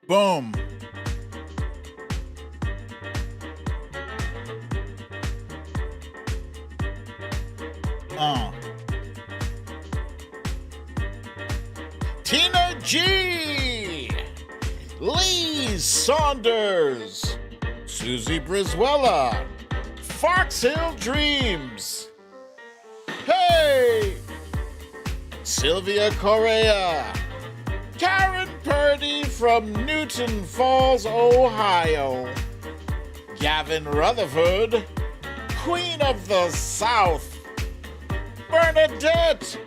Boom. Uh. Tina G. Lee Saunders. Susie Brizuela. Fox Hill Dreams. Hey! Sylvia Correa. Karen Purdy from Newton Falls, Ohio. Gavin Rutherford. Queen of the South. Bernadette.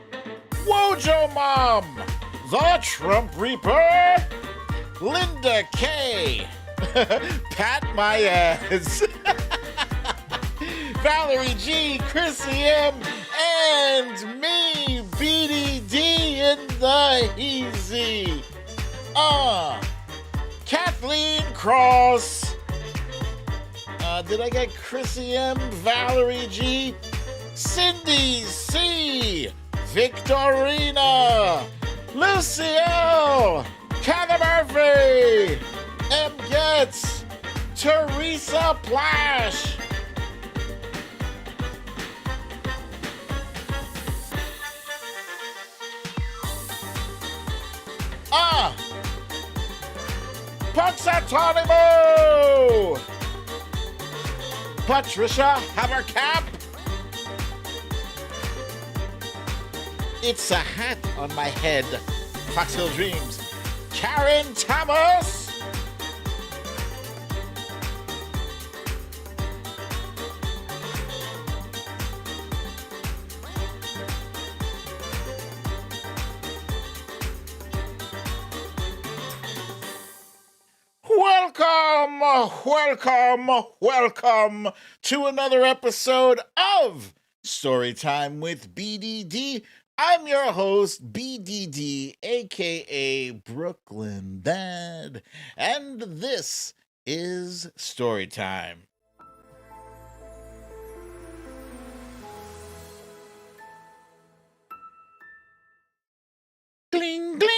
Wojo Mom. The Trump Reaper. Linda K. Pat my ass. Valerie G, Chrissy M, and me, BDD in the easy. Kathleen Cross. Did I get Chrissy M, Valerie G, Cindy C, Victorina, Lucille, Heather Murphy, M. Getz, Teresa Plash. Puxatonimo! Patricia Havercap. It's a hat on my head. Fox Hill Dreams. Karen Thomas. Welcome to another episode of Storytime with BDD. I'm your host, BDD, aka BrooklynDad, and this is Storytime. Gling, gling!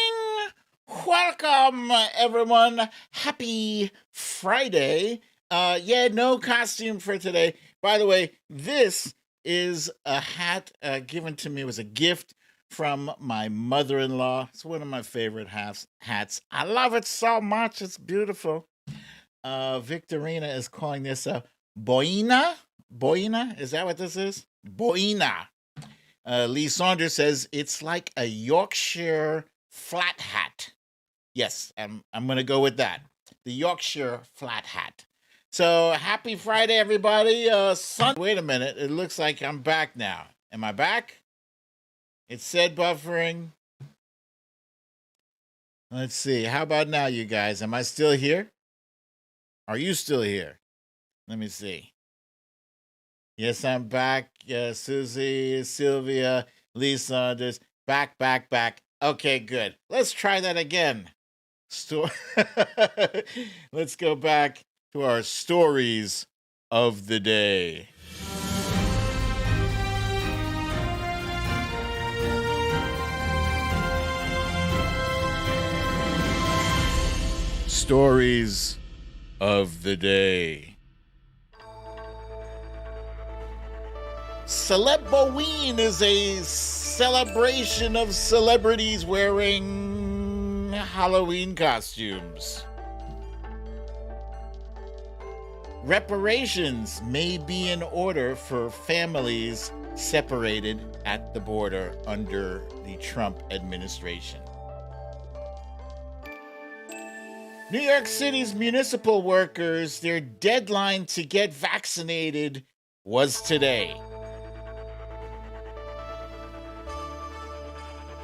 Welcome, everyone. Happy Friday. No costume for today. By the way, this is a hat given to me. It was a gift from my mother-in-law. It's one of my favorite hats. I love it so much. It's beautiful. Victorina is calling this a boina. Boina? Is that what this is? Boina. Lee Saunders says it's like a Yorkshire flat hat. Yes, I'm going to go with that. The Yorkshire flat hat. So, happy Friday, everybody. Wait a minute. It looks like I'm back now. Am I back? It said buffering. Let's see. How about now, you guys? Am I still here? Are you still here? Let me see. Yes, I'm back. Susie, Sylvia, Lee Saunders. Back. Okay, good. Let's try that again. Let's go back to our stories of the day. Stories of the day. Celeboween is a celebration of celebrities wearing Halloween costumes. Reparations may be in order for families separated at the border under the Trump administration. New York City's municipal workers, their deadline to get vaccinated was today.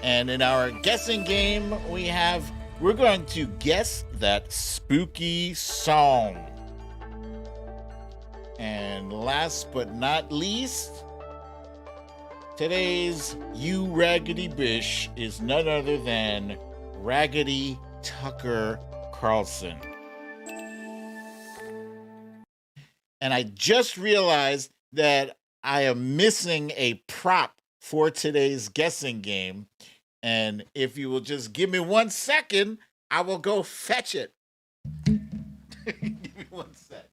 And in our guessing game, we're going to guess that spooky song. And last but not least, today's You Raggedy Bish is none other than Raggedy Tucker Carlson. And I just realized that I am missing a prop for today's guessing game. And if you will just give me 1 second, I will go fetch it. Give me one sec.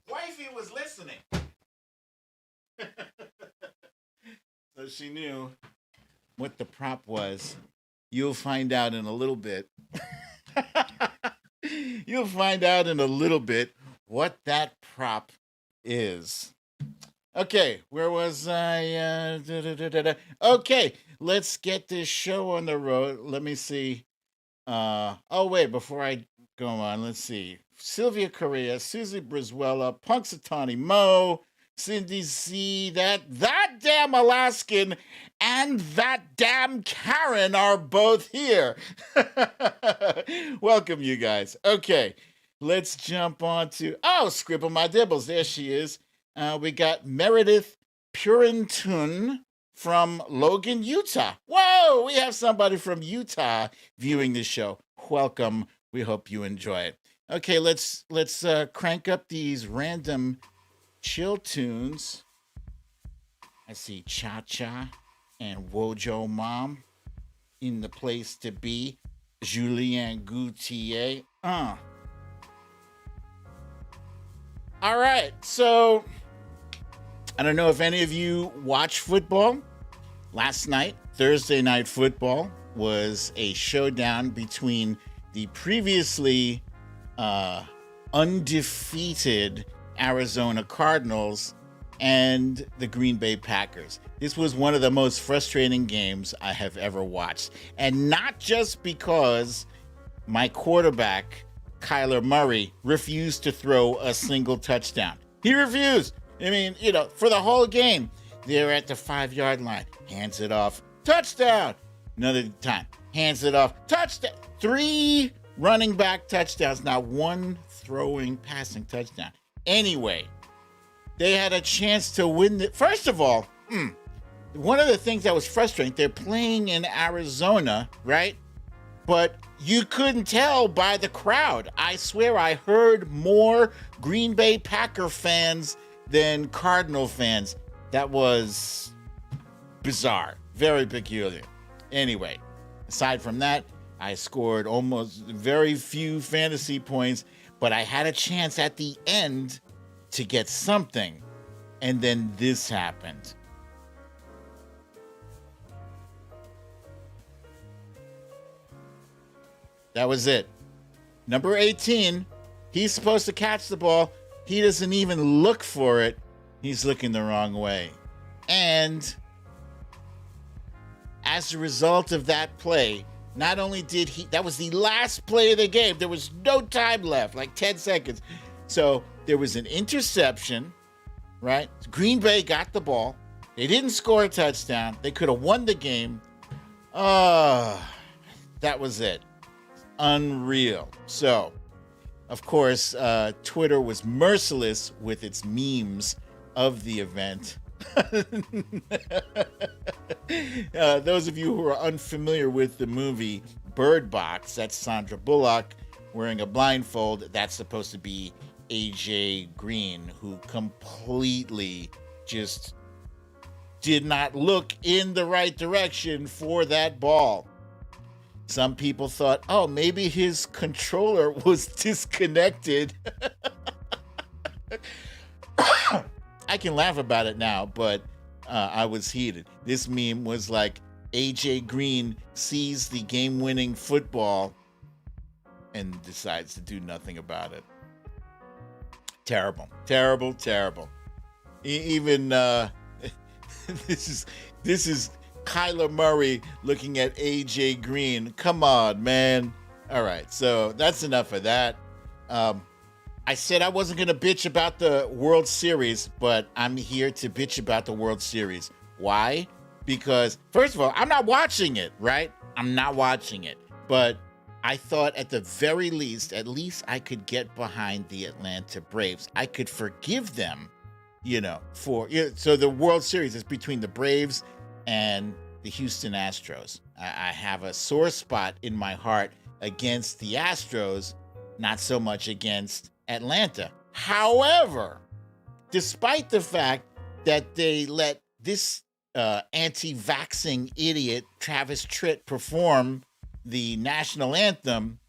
Wifey was listening. So she knew what the prop was. You'll find out in a little bit. You'll find out in a little bit what that prop is. Okay, where was I? Okay, let's get this show on the road. Let me see. Oh, wait, before I go on, let's see. Sylvia Correa, Susie Brizuela, Punxsutawney Mo, Cindy C, that damn Alaskan, and that damn Karen are both here. Welcome, you guys. Okay, let's jump on to, Scribble My Dibbles. There she is. We got Meredith Purintun from Logan, Utah. Whoa, we have somebody from Utah viewing the show. Welcome. We hope you enjoy it. Okay, let's crank up these random chill tunes. I see Cha Cha and Wojo Mom in the place to be. Julien Goutier. All right, so I don't know if any of you watch football. Last night, Thursday Night Football, was a showdown between the previously undefeated Arizona Cardinals and the Green Bay Packers. This was one of the most frustrating games I have ever watched. And not just because my quarterback, Kyler Murray, refused to throw a single touchdown. He refused. I mean, for the whole game, they're at the 5-yard line. Hands it off. Touchdown. Another time. Hands it off. Touchdown. 3 running back touchdowns. Not 1 passing touchdown. Anyway, they had a chance to win. First of all, one of the things that was frustrating, they're playing in Arizona, right? But you couldn't tell by the crowd. I swear I heard more Green Bay Packer fans than Cardinal fans. That was bizarre. Very peculiar. Anyway, aside from that, I scored almost very few fantasy points, but I had a chance at the end to get something. And then this happened. That was it. Number 18, he's supposed to catch the ball. He doesn't even look for it. He's looking the wrong way. And as a result of that play, not only did that was the last play of the game. There was no time left, like 10 seconds. So there was an interception, right? Green Bay got the ball. They didn't score a touchdown. They could have won the game. That was it. Unreal. So, of course, Twitter was merciless with its memes of the event. Those of you who are unfamiliar with the movie Bird Box, that's Sandra Bullock wearing a blindfold. That's supposed to be AJ Green, who completely just did not look in the right direction for that ball. Some people thought, maybe his controller was disconnected. I can laugh about it now, but I was heated. This meme was like AJ Green sees the game-winning football and decides to do nothing about it. Terrible, terrible, terrible. Even this is Kyler Murray looking at AJ Green. Come on, man. All right, so that's enough of that. I said I wasn't going to bitch about the World Series, but I'm here to bitch about the World Series. Why? Because, first of all, I'm not watching it, right? I'm not watching it. But I thought at the very least, at least I could get behind the Atlanta Braves. I could forgive them, so the World Series is between the Braves and the Houston Astros. I have a sore spot in my heart against the Astros, not so much against Atlanta. However, despite the fact that they let this anti-vaxxing idiot Travis Tritt perform the national anthem,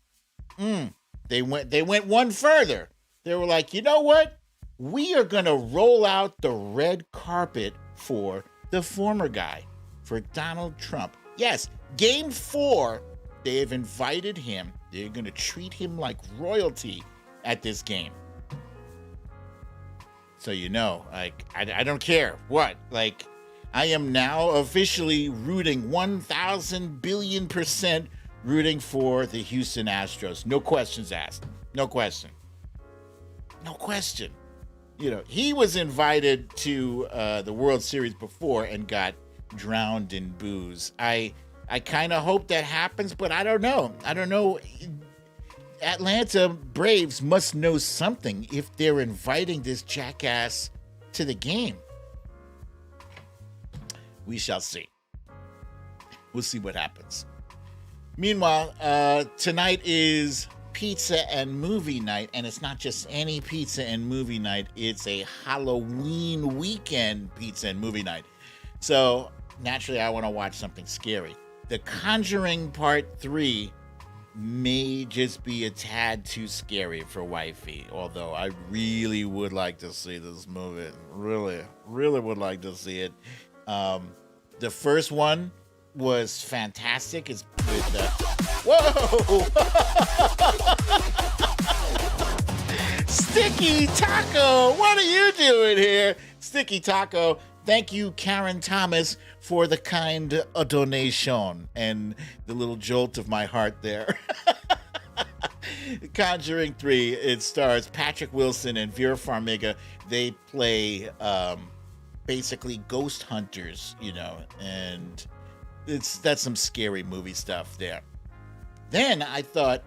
they went one further. They were like, you know what? We are gonna roll out the red carpet for the former guy, for Donald Trump. Yes, game 4, they have invited him. They're gonna treat him like royalty at this game. So like I don't care what. Like, I am now officially rooting 1,000 billion% rooting for the Houston Astros. No questions asked. No question. No question. He was invited to the World Series before and got drowned in booze. I kind of hope that happens, but I don't know. Atlanta Braves must know something if they're inviting this jackass to the game. We shall see. We'll see what happens. Meanwhile, tonight is pizza and movie night, and it's not just any pizza and movie night. It's a Halloween weekend pizza and movie night. So naturally, I want to watch something scary. The Conjuring Part 3 may just be a tad too scary for wifey, although I really would like to see this movie. Really would like to see it. The first one was fantastic. It's with whoa! Sticky Taco, what are you doing here? Sticky Taco, thank you, Karen Thomas, for the kind donation and the little jolt of my heart there. Conjuring 3, it stars Patrick Wilson and Vera Farmiga. They play basically ghost hunters, and that's some scary movie stuff there. Then I thought,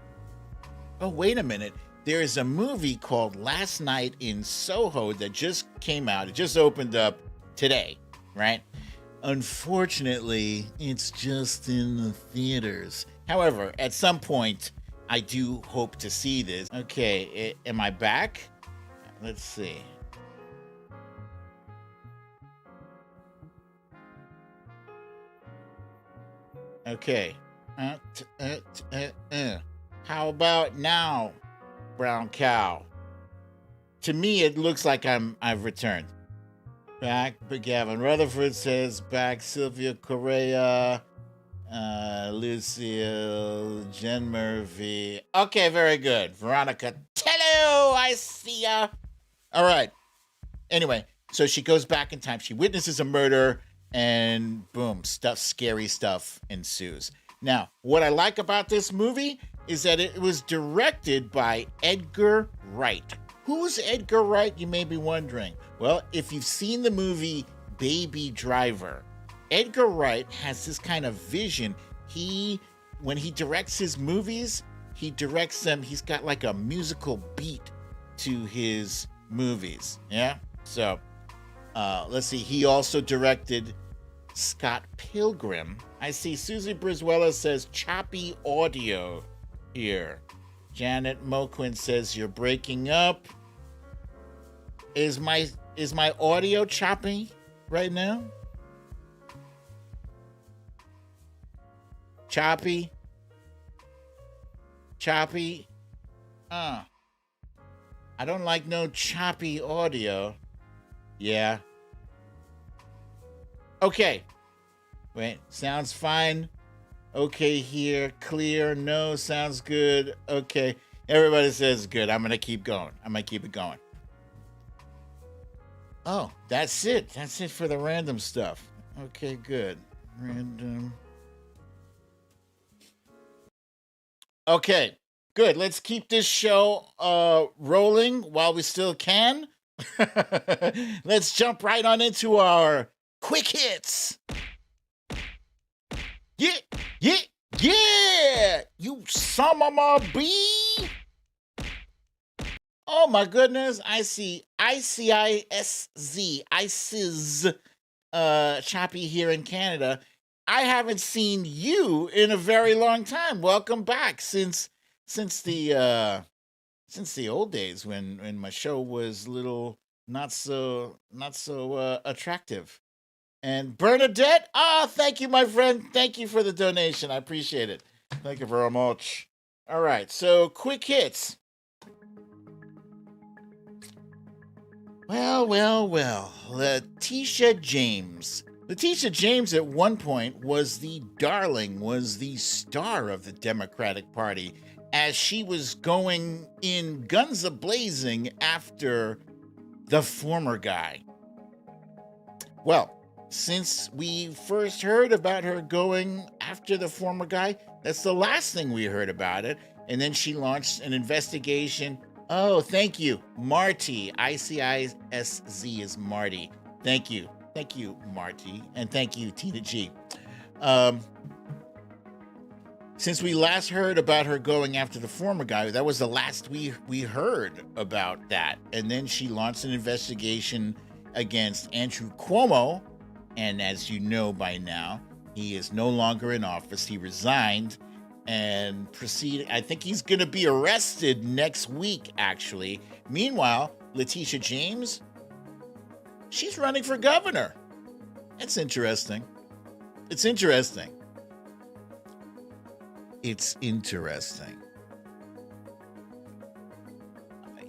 oh, wait a minute. There is a movie called Last Night in Soho that just came out. It just opened up today, right? Unfortunately, it's just in the theaters. However, at some point, I do hope to see this. Okay, am I back? Let's see. Okay. How about now, brown cow? To me, it looks like I've returned. Back, but Gavin Rutherford says back. Sylvia Correa, Lucille, Jen Murphy. Okay, very good. Veronica Tello, I see ya. All right. Anyway, so she goes back in time. She witnesses a murder, and boom, scary stuff ensues. Now, what I like about this movie is that it was directed by Edgar Wright. Who's Edgar Wright, you may be wondering? Well, if you've seen the movie Baby Driver, Edgar Wright has this kind of vision. When he directs his movies, he directs them, he's got like a musical beat to his movies. Yeah? So, let's see. He also directed Scott Pilgrim. I see Susie Brizuela says choppy audio here. Janet Moquin says you're breaking up. Is my audio choppy right now? Choppy? I don't like no choppy audio. Yeah. Okay. Wait, sounds fine. Okay here, clear, no, sounds good. Okay, everybody says good. I'm gonna keep going. I'm gonna keep it going. Oh, that's it. That's it for the random stuff. Okay, good. Random. Okay, good. Let's keep this show rolling while we still can. Let's jump right on into our quick hits. Yeah! You some of my bee! Oh my goodness, I see ICIS, Choppy here in Canada. I haven't seen you in a very long time. Welcome back since the old days when my show was little not so attractive. And Bernadette, thank you, my friend. Thank you for the donation. I appreciate it. Thank you very much. All right, so quick hits. Well. Letitia James. Letitia James at one point was the darling, was the star of the Democratic Party as she was going in guns a-blazing after the former guy. Well, since we first heard about her going after the former guy, that's the last thing we heard about it. And then she launched an investigation. Oh, thank you, Marty. ICISZ is Marty. Thank you, Marty. And thank you, Tina G. Since we last heard about her going after the former guy, that was the last we heard about that. And then she launched an investigation against Andrew Cuomo. And as you know by now, he is no longer in office. He resigned and proceeded. I think he's going to be arrested next week, actually. Meanwhile, Letitia James, she's running for governor. It's interesting. It's interesting.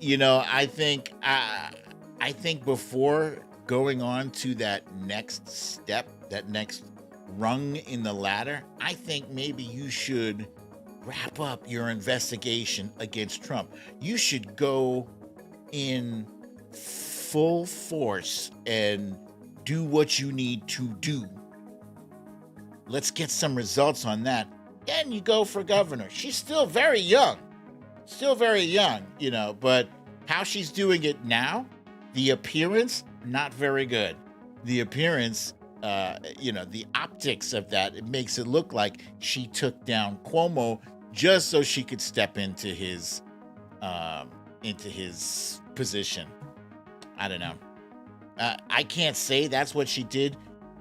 You know, I think before going on to that next step, that next rung in the ladder, I think maybe you should wrap up your investigation against Trump. You should go in full force and do what you need to do. Let's get some results on that. Then you go for governor. She's still very young, you know, but how she's doing it now, the appearance, not very good. The appearance, the optics of that, it makes it look like she took down Cuomo just so she could step into his position. I don't know. I can't say that's what she did.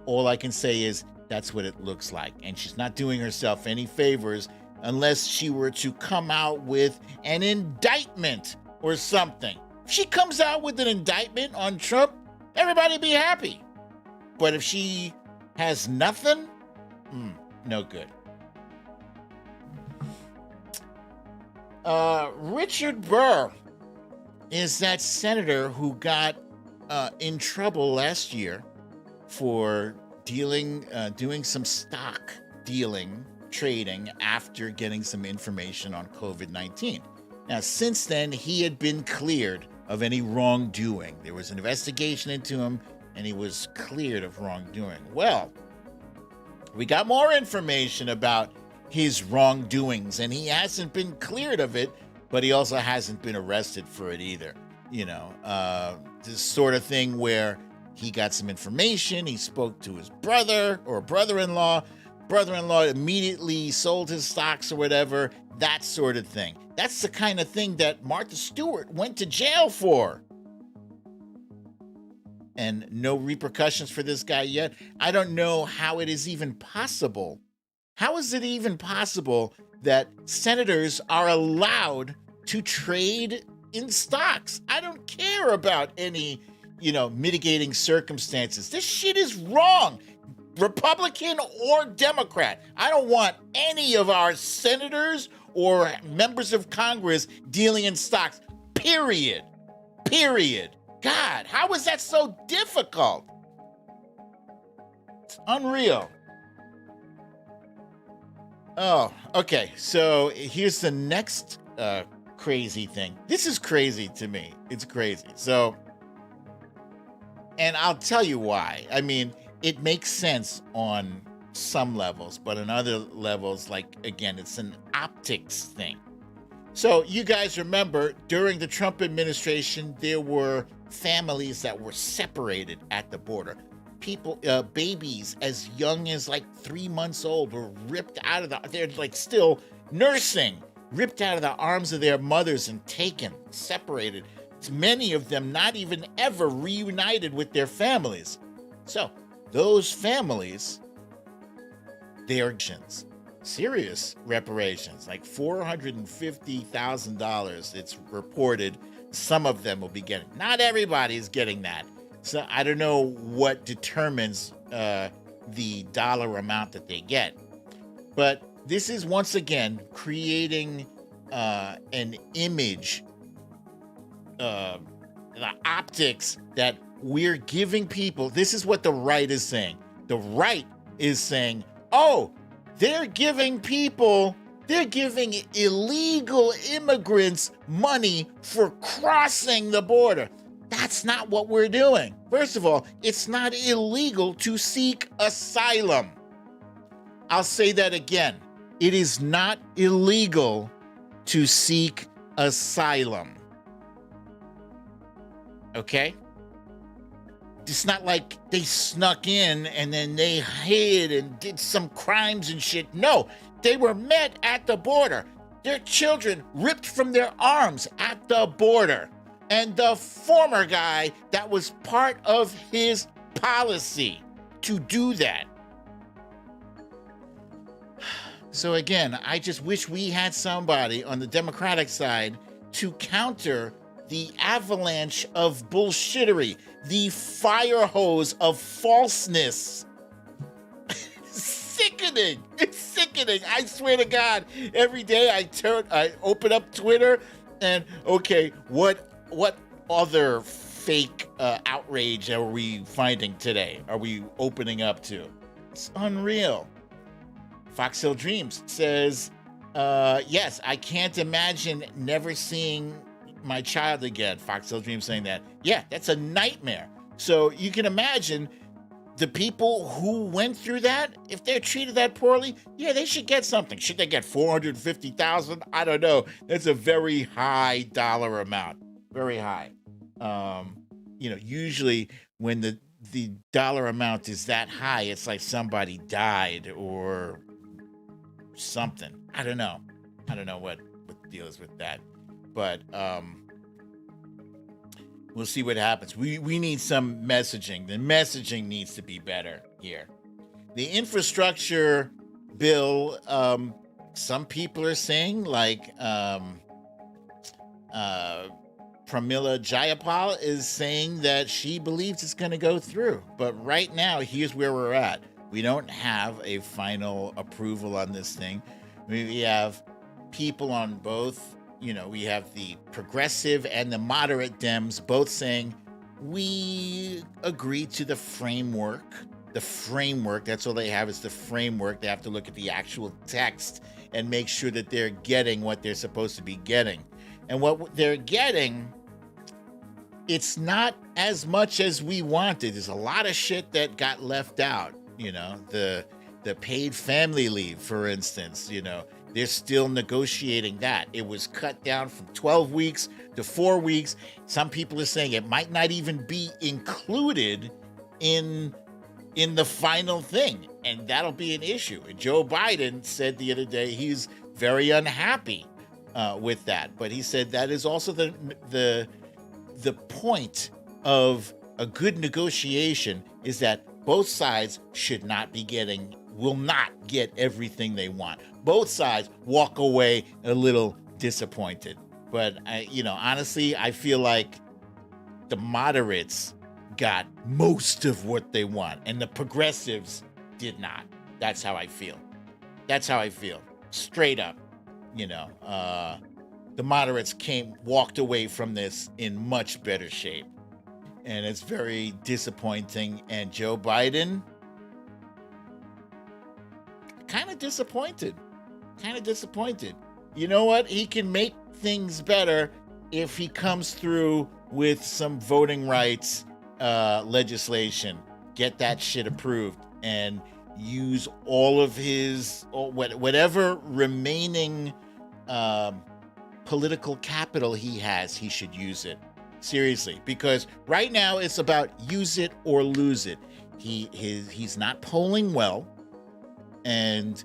All I can say is that's what it looks like. And she's not doing herself any favors unless she were to come out with an indictment or something. If she comes out with an indictment on Trump, everybody be happy. But if she has nothing, no good. Richard Burr is that senator who got in trouble last year for doing some stock trading after getting some information on COVID-19. Now, since then, he had been cleared of any wrongdoing. There was an investigation into him, and he was cleared of wrongdoing. Well, we got more information about his wrongdoings, and he hasn't been cleared of it, but he also hasn't been arrested for it either. You know, this sort of thing where he got some information, he spoke to his brother or brother-in-law immediately sold his stocks or whatever, that sort of thing. That's the kind of thing that Martha Stewart went to jail for. And no repercussions for this guy yet. I don't know how it is even possible. How is it even possible that senators are allowed to trade in stocks? I don't care about any, mitigating circumstances. This shit is wrong. Republican or Democrat. I don't want any of our senators or members of Congress dealing in stocks. Period. God, how is that so difficult? It's unreal. Oh, okay. So here's the next crazy thing. This is crazy to me. It's crazy. So, and I'll tell you why. I mean, it makes sense on some levels, but on other levels, again, it's an optics thing. So you guys remember during the Trump administration, there were families that were separated at the border. People, babies as young as 3 months old were ripped out of they're still nursing, ripped out of the arms of their mothers and taken, separated. Many of them not even ever reunited with their families. So those families, they are serious reparations, $450,000. It's reported some of them will be getting. Not everybody is getting that. So I don't know what determines the dollar amount that they get. But this is once again creating an image, the optics that we're giving people. This is what the right is saying. The right is saying, oh, they're giving illegal immigrants money for crossing the border. That's not what we're doing. First of all, it's not illegal to seek asylum. I'll say that again. It is not illegal to seek asylum. Okay? It's not like they snuck in and then they hid and did some crimes and shit. No, they were met at the border. Their children ripped from their arms at the border. And the former guy, that was part of his policy to do that. So again, I just wish we had somebody on the Democratic side to counter the avalanche of bullshittery, the fire hose of falseness. Sickening. It's sickening. I swear to God, every day I open up Twitter and, okay, what other fake outrage are we finding today? Are we opening up to? It's unreal. Fox Hill Dreams says, yes, I can't imagine never seeing my child again. Fox Hill Dreams saying that. Yeah, that's a nightmare. So you can imagine the people who went through that, if they're treated that poorly, yeah, they should get something. Should they get $450,000? I don't know. That's a very high dollar amount. Very high. Usually when the dollar amount is that high, it's like somebody died or something. I don't know what the deal is with that. But we'll see what happens. We need some messaging. The messaging needs to be better here. The infrastructure bill, some people are saying, like Pramila Jayapal is saying that she believes it's going to go through. But right now, here's where we're at. We don't have a final approval on this thing. We have people on both, we have the progressive and the moderate Dems both saying, we agree to the framework. The framework, that's all they have is the framework. They have to look at the actual text and make sure that they're getting what they're supposed to be getting. And what they're getting, it's not as much as we wanted. There's a lot of shit that got left out. The paid family leave, for instance, they're still negotiating that. It was cut down from 12 weeks to 4 weeks. Some people are saying it might not even be included in the final thing, and that'll be an issue. And Joe Biden said the other day he's very unhappy with that, but he said that is also the point of a good negotiation is that both sides will not get everything they want. Both sides walk away a little disappointed. But honestly, I feel like the moderates got most of what they want, and the progressives did not. That's how I feel. Straight up. The moderates walked away from this in much better shape. And it's very disappointing. And Joe Biden, kind of disappointed. You know what? He can make things better if he comes through with some voting rights legislation. Get that shit approved and use all of his, whatever remaining political capital he has, he should use it. Seriously, because right now it's about use it or lose it. He's not polling well, and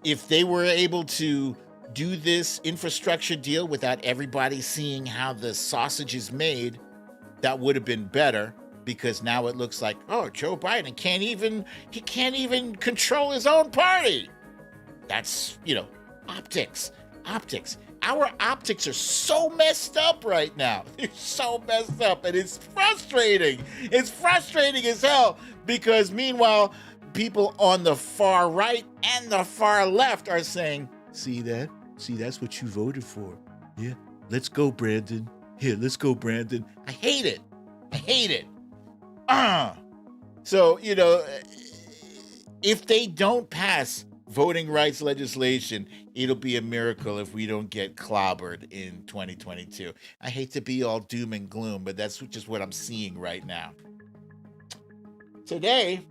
if they were able to do this infrastructure deal without everybody seeing how the sausage is made, that would have been better, because now it looks like, oh, Joe Biden can't even control his own party. That's, optics. our optics are so messed up right now. They're so messed up, and it's frustrating. It's frustrating as hell because meanwhile, people on the far right and the far left are saying, see that? See, that's what you voted for. Yeah, let's go, Brandon. Here, let's go, Brandon. I hate it. I hate it. So, if they don't pass voting rights legislation, it'll be a miracle if we don't get clobbered in 2022. I hate to be all doom and gloom, but that's just what I'm seeing right now. Today,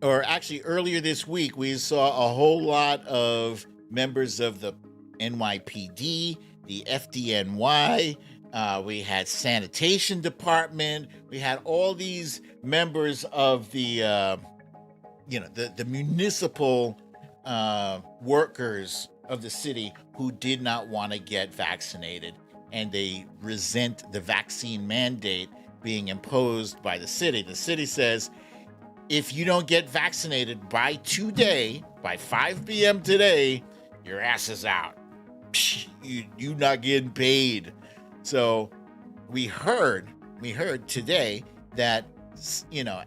or actually earlier this week, we saw a whole lot of members of the NYPD, the FDNY, we had sanitation department, we had all these members of the municipal workers of the city who did not want to get vaccinated, and they resent the vaccine mandate being imposed by the city. The city says, if you don't get vaccinated by today, by 5 p.m. today, your ass is out. You're not getting paid. So we heard today that,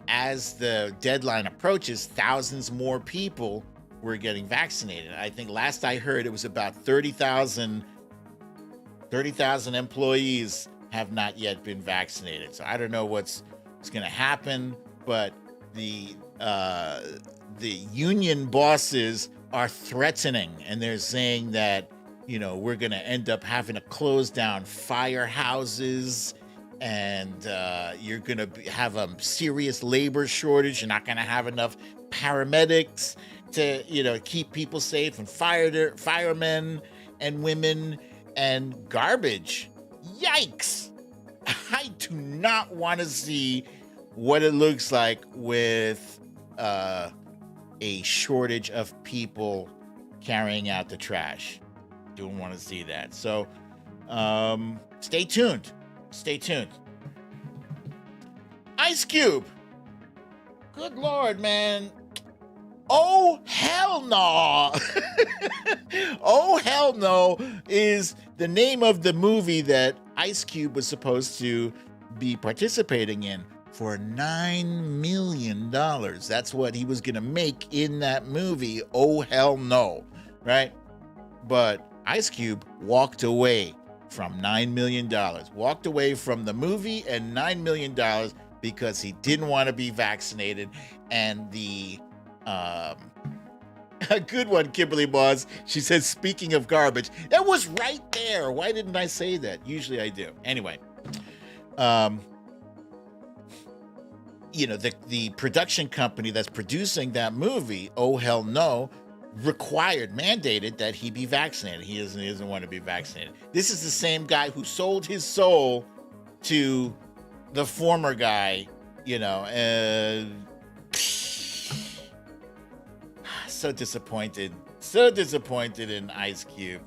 as the deadline approaches, thousands more people were getting vaccinated. I think last I heard it was about 30,000 employees have not yet been vaccinated. So I don't know what's going to happen, but the union bosses are threatening, and they're saying that, we're going to end up having to close down firehouses, and you're going to have a serious labor shortage. You're not going to have enough paramedics to, keep people safe, and firemen and women, and garbage. Yikes! I do not want to see what it looks like with a shortage of people carrying out the trash. Don't want to see that. So stay tuned. Ice Cube. Good Lord, man. Oh, hell no. Oh, hell no is the name of the movie that Ice Cube was supposed to be participating in for $9 million. That's what he was going to make in that movie. Oh, hell no. Right? But Ice Cube walked away from $9 million. Walked away from the movie and $9 million because he didn't want to be vaccinated. And the a good one, Kimberly Moss. She says, speaking of garbage, that was right there. Why didn't I say that? Usually I do. Anyway, the production company that's producing that movie, Oh Hell No, mandated that he be vaccinated. He doesn't want to be vaccinated. This is the same guy who sold his soul to the former guy, so disappointed in Ice Cube.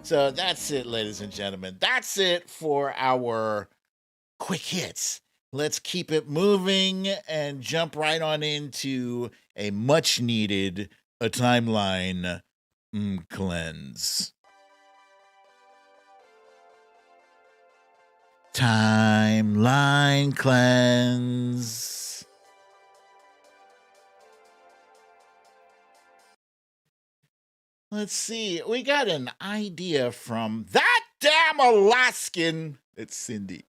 So that's it, ladies and gentlemen. That's it for our quick hits. Let's keep it moving and jump right on into a much needed timeline cleanse. Timeline cleanse. Let's see. We got an idea from that damn Alaskan. It's Cindy.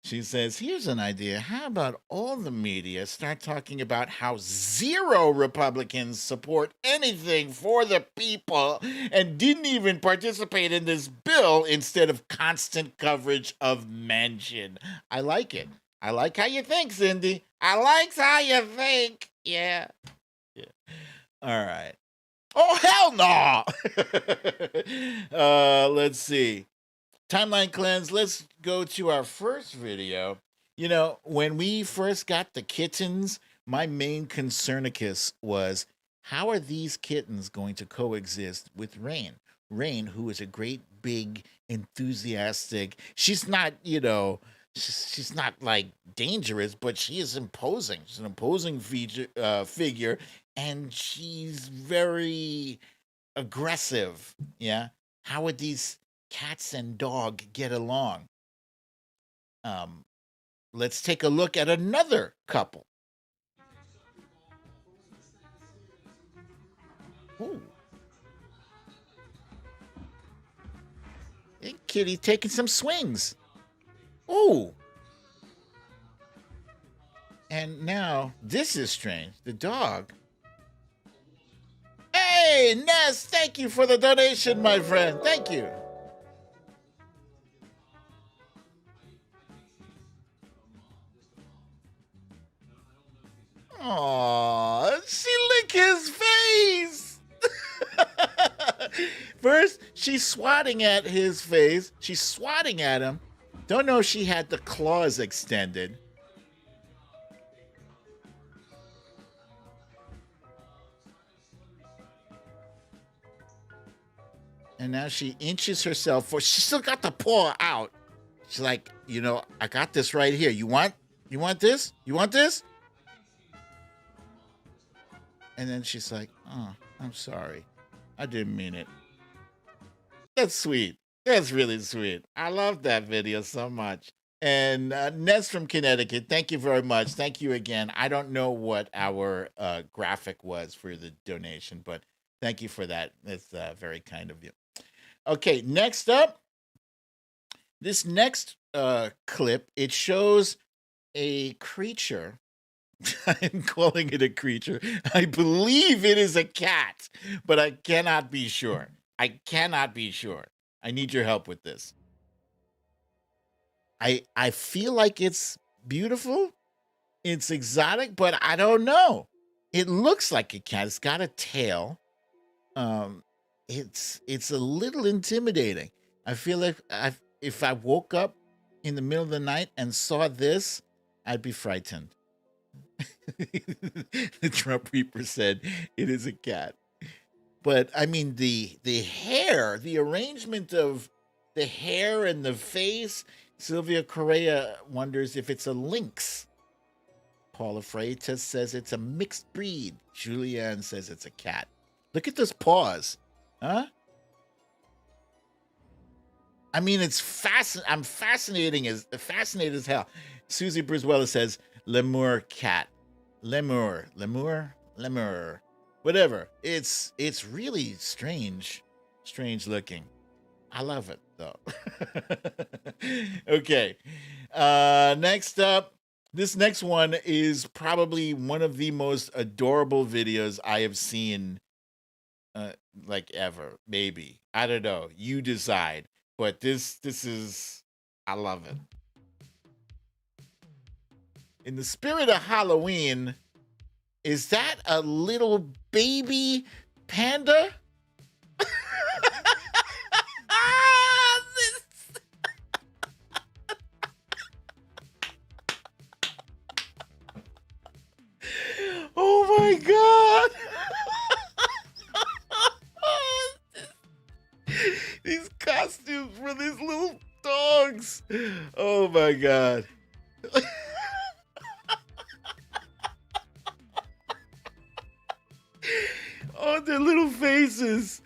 She says, here's an idea. How about all the media start talking about how zero Republicans support anything for the people and didn't even participate in this bill instead of constant coverage of Manchin? I like it. I like how you think, Cindy. I like how you think. Yeah. All right. Oh, hell no! Let's see. Timeline cleanse. Let's go to our first video. When we first got the kittens, my main concernicus was, how are these kittens going to coexist with Rain? Rain, who is a great, big, enthusiastic, she's not, she's not like dangerous, but she is imposing. She's an imposing figure, and she's very aggressive. Yeah. how would these cats and dog get along? Let's take a look at another couple. Ooh. Hey, kitty taking some swings. Ooh. And now this is strange. The dog. Hey, Ness, thank you for the donation, my friend. Thank you. Aww, she licked his face. First, she's swatting at his face. She's swatting at him. Don't know if she had the claws extended. And now she inches herself for. She still got the paw out. She's like, I got this right here. You want this? You want this? And then she's like, oh, I'm sorry. I didn't mean it. That's sweet. That's really sweet. I love that video so much. And Ness from Connecticut, thank you very much. Thank you again. I don't know what our graphic was for the donation, but thank you for that. It's very kind of you. Okay, next up, this next clip, it shows a creature. I'm calling it a creature. I believe it is a cat, but I cannot be sure. I cannot be sure. I need your help with this. I feel like it's beautiful. It's exotic, but I don't know. It looks like a cat. It's got a tail. It's a little intimidating. I feel like if I woke up in the middle of the night and saw this, I'd be frightened. The Trump Reaper said it is a cat. But I mean the hair, the arrangement of the hair and the face. Sylvia Correa wonders if it's a lynx. Paula Freitas says it's a mixed breed. Julianne says it's a cat. Look at those paws. Huh? I mean, it's I'm fascinated as hell. Susie Briswella says lemur cat. Lemur. Whatever. It's really strange looking. I love it though. Okay. Next up, this next one is probably one of the most adorable videos I have seen like ever. Maybe. I don't know. You decide. But this is, I love it. In the spirit of Halloween, is that a little baby panda? Oh my God. These costumes for these little dogs. Oh my God. Oh, their little faces.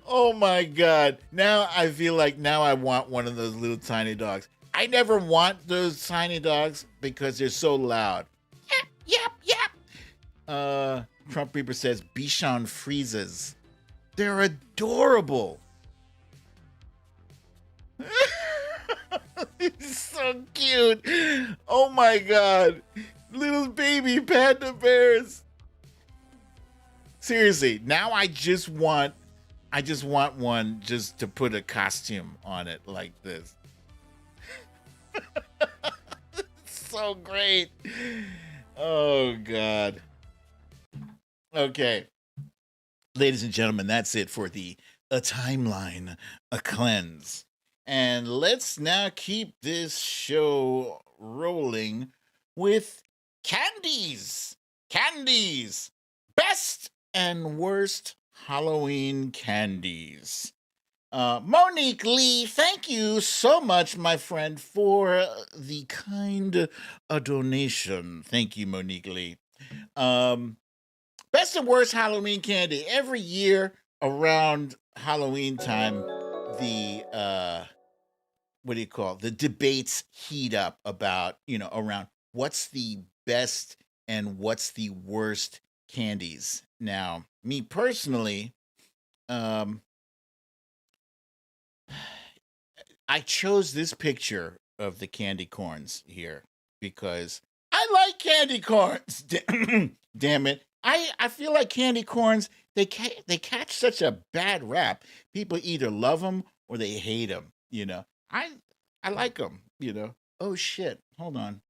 Oh my God. Now I feel like I want one of those little tiny dogs. I never want those tiny dogs because they're so loud. Yep. Trump Reaper says Bichon freezes. They're adorable. It's so cute. Oh my God. Little baby panda bears. Seriously, now I just want one just to put a costume on it like this. So great. Oh God. Okay. Ladies and gentlemen, that's it for the timeline, a cleanse. And let's now keep this show rolling with candies. Candies. Best and worst Halloween candies. Monique Lee, thank you so much, my friend, for the kind donation. Thank you, Monique Lee. Best and worst Halloween candy. Every year around Halloween time, the what do you call it? The debates heat up about, around what's the best and what's the worst candies. Now, me personally, um I chose this picture of the candy corns here because I like candy corns. Damn it. I feel like candy corns, they catch such a bad rap. People either love them or they hate them. I like them. Oh shit. Hold on.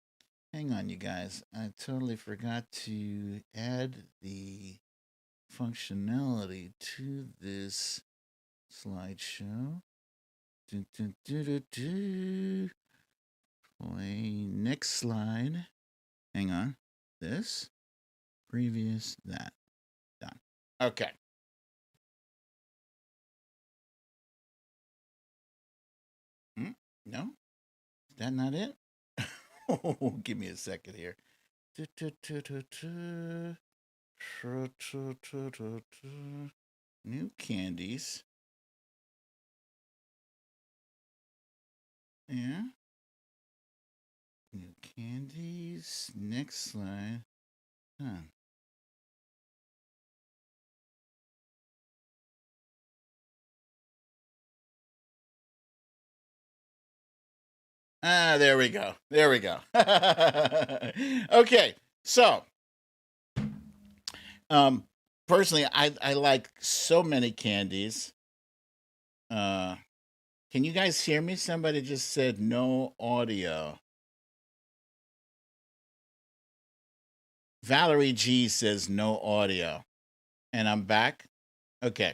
Hang on, you guys. I totally forgot to add the functionality to this slideshow. Do, do, do, do, do. Play next slide. Hang on. This, previous, that. Done. Okay. No? Is that not it? Give me a second here. New candies. Yeah. New candies. Next slide. Huh. There we go. There we go. Okay. So, personally, I like so many candies. Can you guys hear me? Somebody just said no audio. Valerie G says no audio. And I'm back. Okay.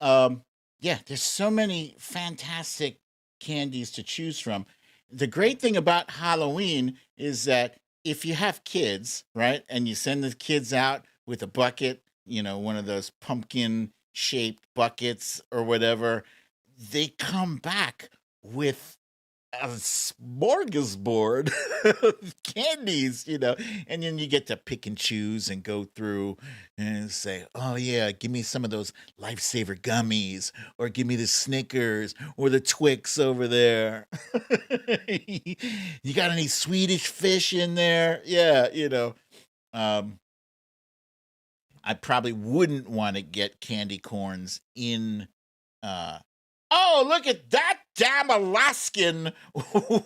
Yeah, there's so many fantastic candies to choose from. The great thing about Halloween is that if you have kids, right, and you send the kids out with a bucket, one of those pumpkin shaped buckets or whatever, they come back with a smorgasbord of candies, and then you get to pick and choose and go through and say, oh, yeah, give me some of those Lifesaver gummies, or give me the Snickers or the Twix over there. You got any Swedish fish in there? Yeah. Um, I probably wouldn't want to get candy corns in oh, look at that damn Alaskan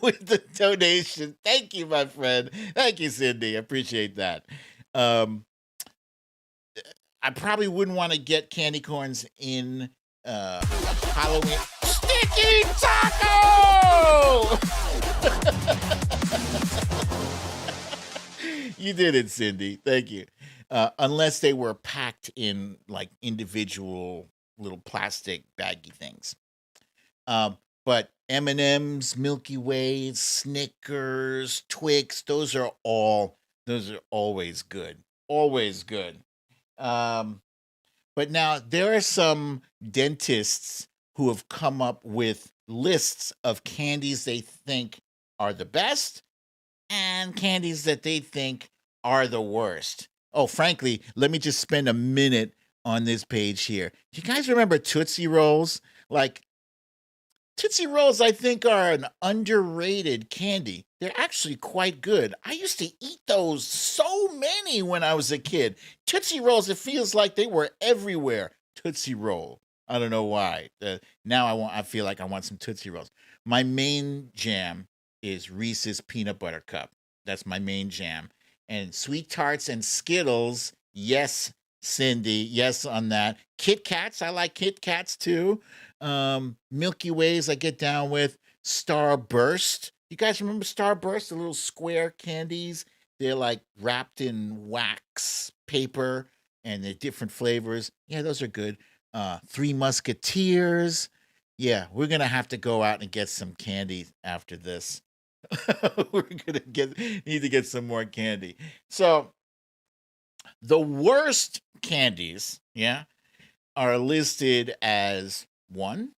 with the donation. Thank you, my friend. Thank you, Cindy. I appreciate that. I probably wouldn't want to get candy corns in Halloween. Sticky taco! You did it, Cindy. Thank you. Unless they were packed in like individual little plastic baggy things. But M&Ms, Milky Ways, Snickers, Twix, those are always good. Always good. But now there are some dentists who have come up with lists of candies they think are the best and candies that they think are the worst. Oh, frankly, let me just spend a minute on this page here. Do you guys remember Tootsie Rolls? Like, Tootsie Rolls, I think, are an underrated candy. They're actually quite good. I used to eat those so many when I was a kid. Tootsie Rolls, it feels like they were everywhere. Tootsie Roll. I don't know why. Now I feel like I want some Tootsie Rolls. My main jam is Reese's Peanut Butter Cup. That's my main jam. And Sweet Tarts and Skittles, yes, Cindy, yes on that. Kit Kats, I like Kit Kats too. Milky Ways, I get down with. Starburst. You guys remember Starburst, the little square candies? They're like wrapped in wax paper and they're different flavors. Yeah, those are good. Three Musketeers. Yeah, we're gonna have to go out and get some candy after this. We're gonna need to get some more candy. So the worst candies, yeah, are listed as one,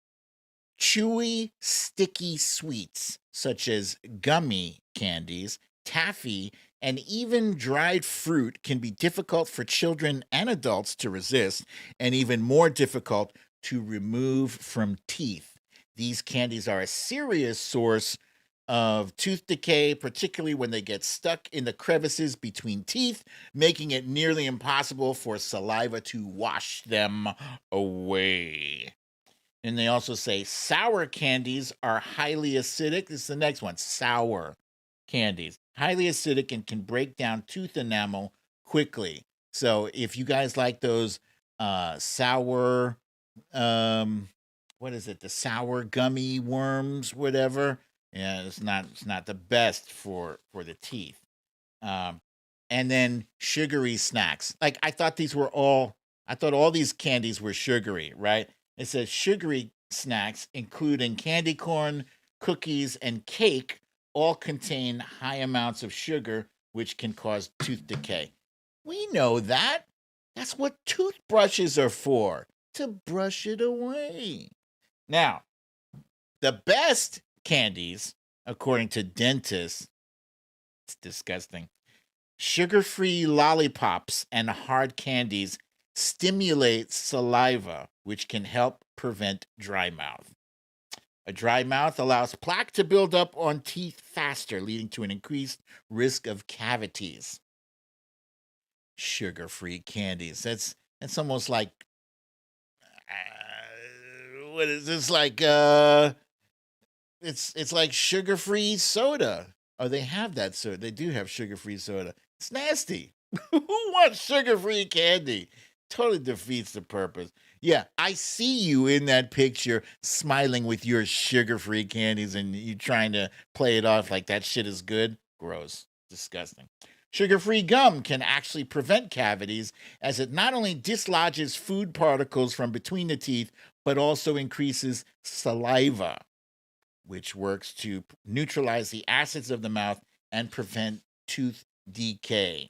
chewy, sticky sweets, such as gummy candies, taffy, and even dried fruit can be difficult for children and adults to resist, and even more difficult to remove from teeth. These candies are a serious source of tooth decay, particularly when they get stuck in the crevices between teeth, making it nearly impossible for saliva to wash them away. And they also say sour candies are highly acidic. This is the next one, sour candies. Highly acidic and can break down tooth enamel quickly. So if you guys like those sour, what is it? The sour gummy worms, whatever. Yeah, it's not the best for the teeth. Um, and then sugary snacks. Like I thought all these candies were sugary, right? It says sugary snacks, including candy corn, cookies, and cake, all contain high amounts of sugar, which can cause tooth decay. We know that. That's what toothbrushes are for, to brush it away. Now, the best candies, according to dentists, it's disgusting. Sugar-free lollipops and hard candies stimulate saliva, which can help prevent dry mouth. A dry mouth allows plaque to build up on teeth faster, leading to an increased risk of cavities. Sugar-free candies. That's almost like what is this like? It's like sugar-free soda. Oh, they have that soda. They do have sugar-free soda. It's nasty. Who wants sugar-free candy? Totally defeats the purpose. Yeah, I see you in that picture smiling with your sugar-free candies and you trying to play it off like that shit is good. Gross. Disgusting. Sugar-free gum can actually prevent cavities as it not only dislodges food particles from between the teeth, but also increases saliva, which works to neutralize the acids of the mouth and prevent tooth decay.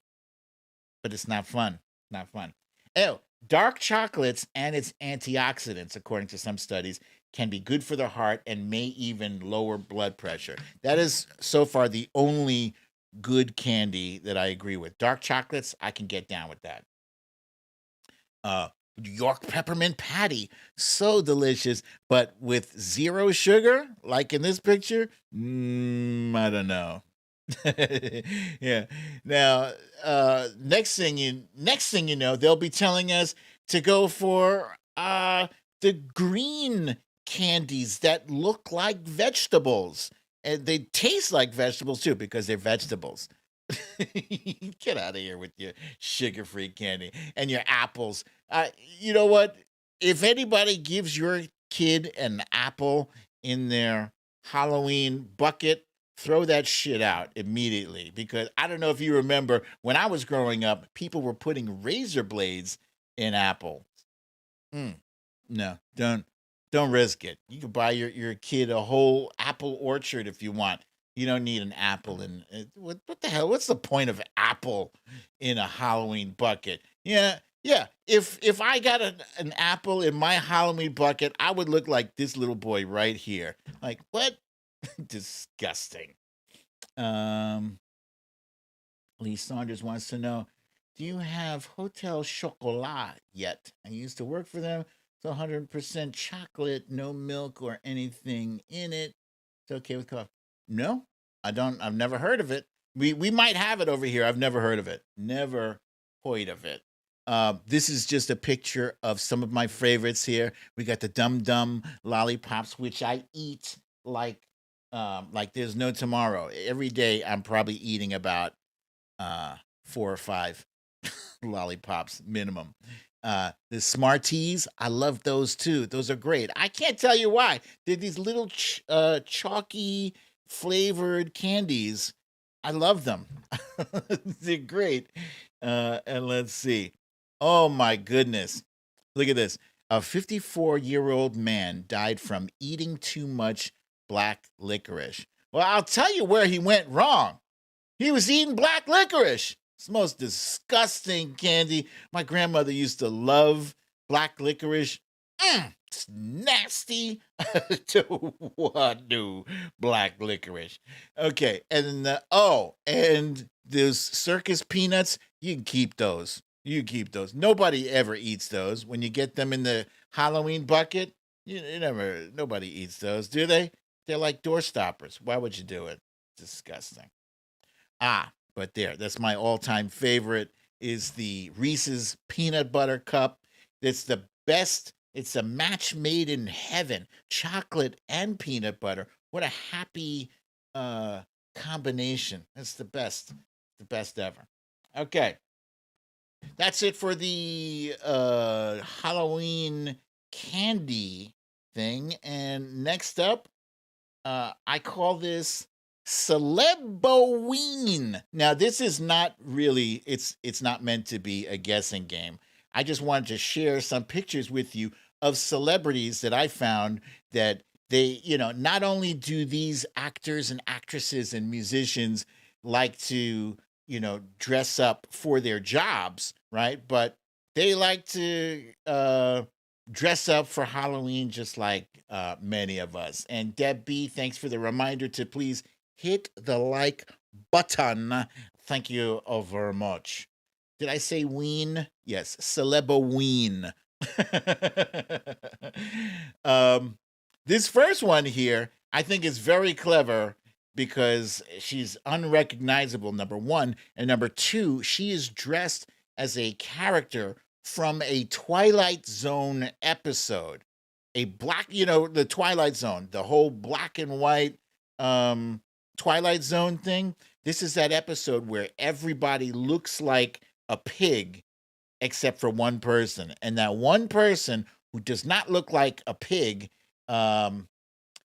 But it's not fun. Not fun. Oh, dark chocolates and its antioxidants, according to some studies, can be good for the heart and may even lower blood pressure. That is so far the only good candy that I agree with. Dark chocolates, I can get down with that. New York peppermint patty, so delicious, but with zero sugar, like in this picture. I don't know. Yeah. Now, next thing you know, they'll be telling us to go for the green candies that look like vegetables, and they taste like vegetables too because they're vegetables. Get out of here with your sugar-free candy and your apples. You know what? If anybody gives your kid an apple in their Halloween bucket, throw that shit out immediately, because I don't know if you remember when I was growing up, people were putting razor blades in apples. No, don't risk it. You can buy your kid a whole apple orchard if you want. You don't need an apple in what the hell? What's the point of apple in a Halloween bucket? Yeah, yeah. If I got an apple in my Halloween bucket, I would look like this little boy right here. Like what? Disgusting. Lee Saunders wants to know, do you have Hotel Chocolat yet? I used to work for them. It's 100% chocolate, no milk or anything in it. It's okay with coffee. No, I don't. I've never heard of it. We might have it over here. I've never heard of it. Never heard of it. This is just a picture of some of my favorites here. We got the Dum Dum lollipops, which I eat like there's no tomorrow. Every day I'm probably eating about 4 or 5 lollipops minimum. The Smarties, I love those too. Those are great. I can't tell you why. They're these little chalky flavored candies. I love them. They're great. And let's see. Oh my goodness. Look at this. A 54-year-old man died from eating too much black licorice. Well, I'll tell you where he went wrong. He was eating black licorice. It's the most disgusting candy. My grandmother used to love black licorice. It's nasty. What do black licorice? Okay, and and those circus peanuts. You can keep those. You can keep those. Nobody ever eats those. When you get them in the Halloween bucket. You never, nobody eats those, do they? They're like door stoppers. Why would you do it? Disgusting. But that's my all-time favorite is the Reese's peanut butter cup. It's the best. It's a match made in heaven. Chocolate and peanut butter. What a happy combination. It's the best. The best ever. Okay. That's it for the Halloween candy thing. And next up, I call this Celeboween. Now, this is not really, it's not meant to be a guessing game. I just wanted to share some pictures with you of celebrities that I found that they, not only do these actors and actresses and musicians like to, dress up for their jobs, right? But they like to dress up for Halloween just like many of us. And Deb B, thanks for the reminder to please hit the like button. Thank you very much. Did I say ween? Yes, Celeboween. This first one here, I think is very clever because she's unrecognizable, number one. And number two, she is dressed as a character from a Twilight Zone episode. A black, the Twilight Zone, the whole black and white Twilight Zone thing. This is that episode where everybody looks like a pig except for one person. And that one person who does not look like a pig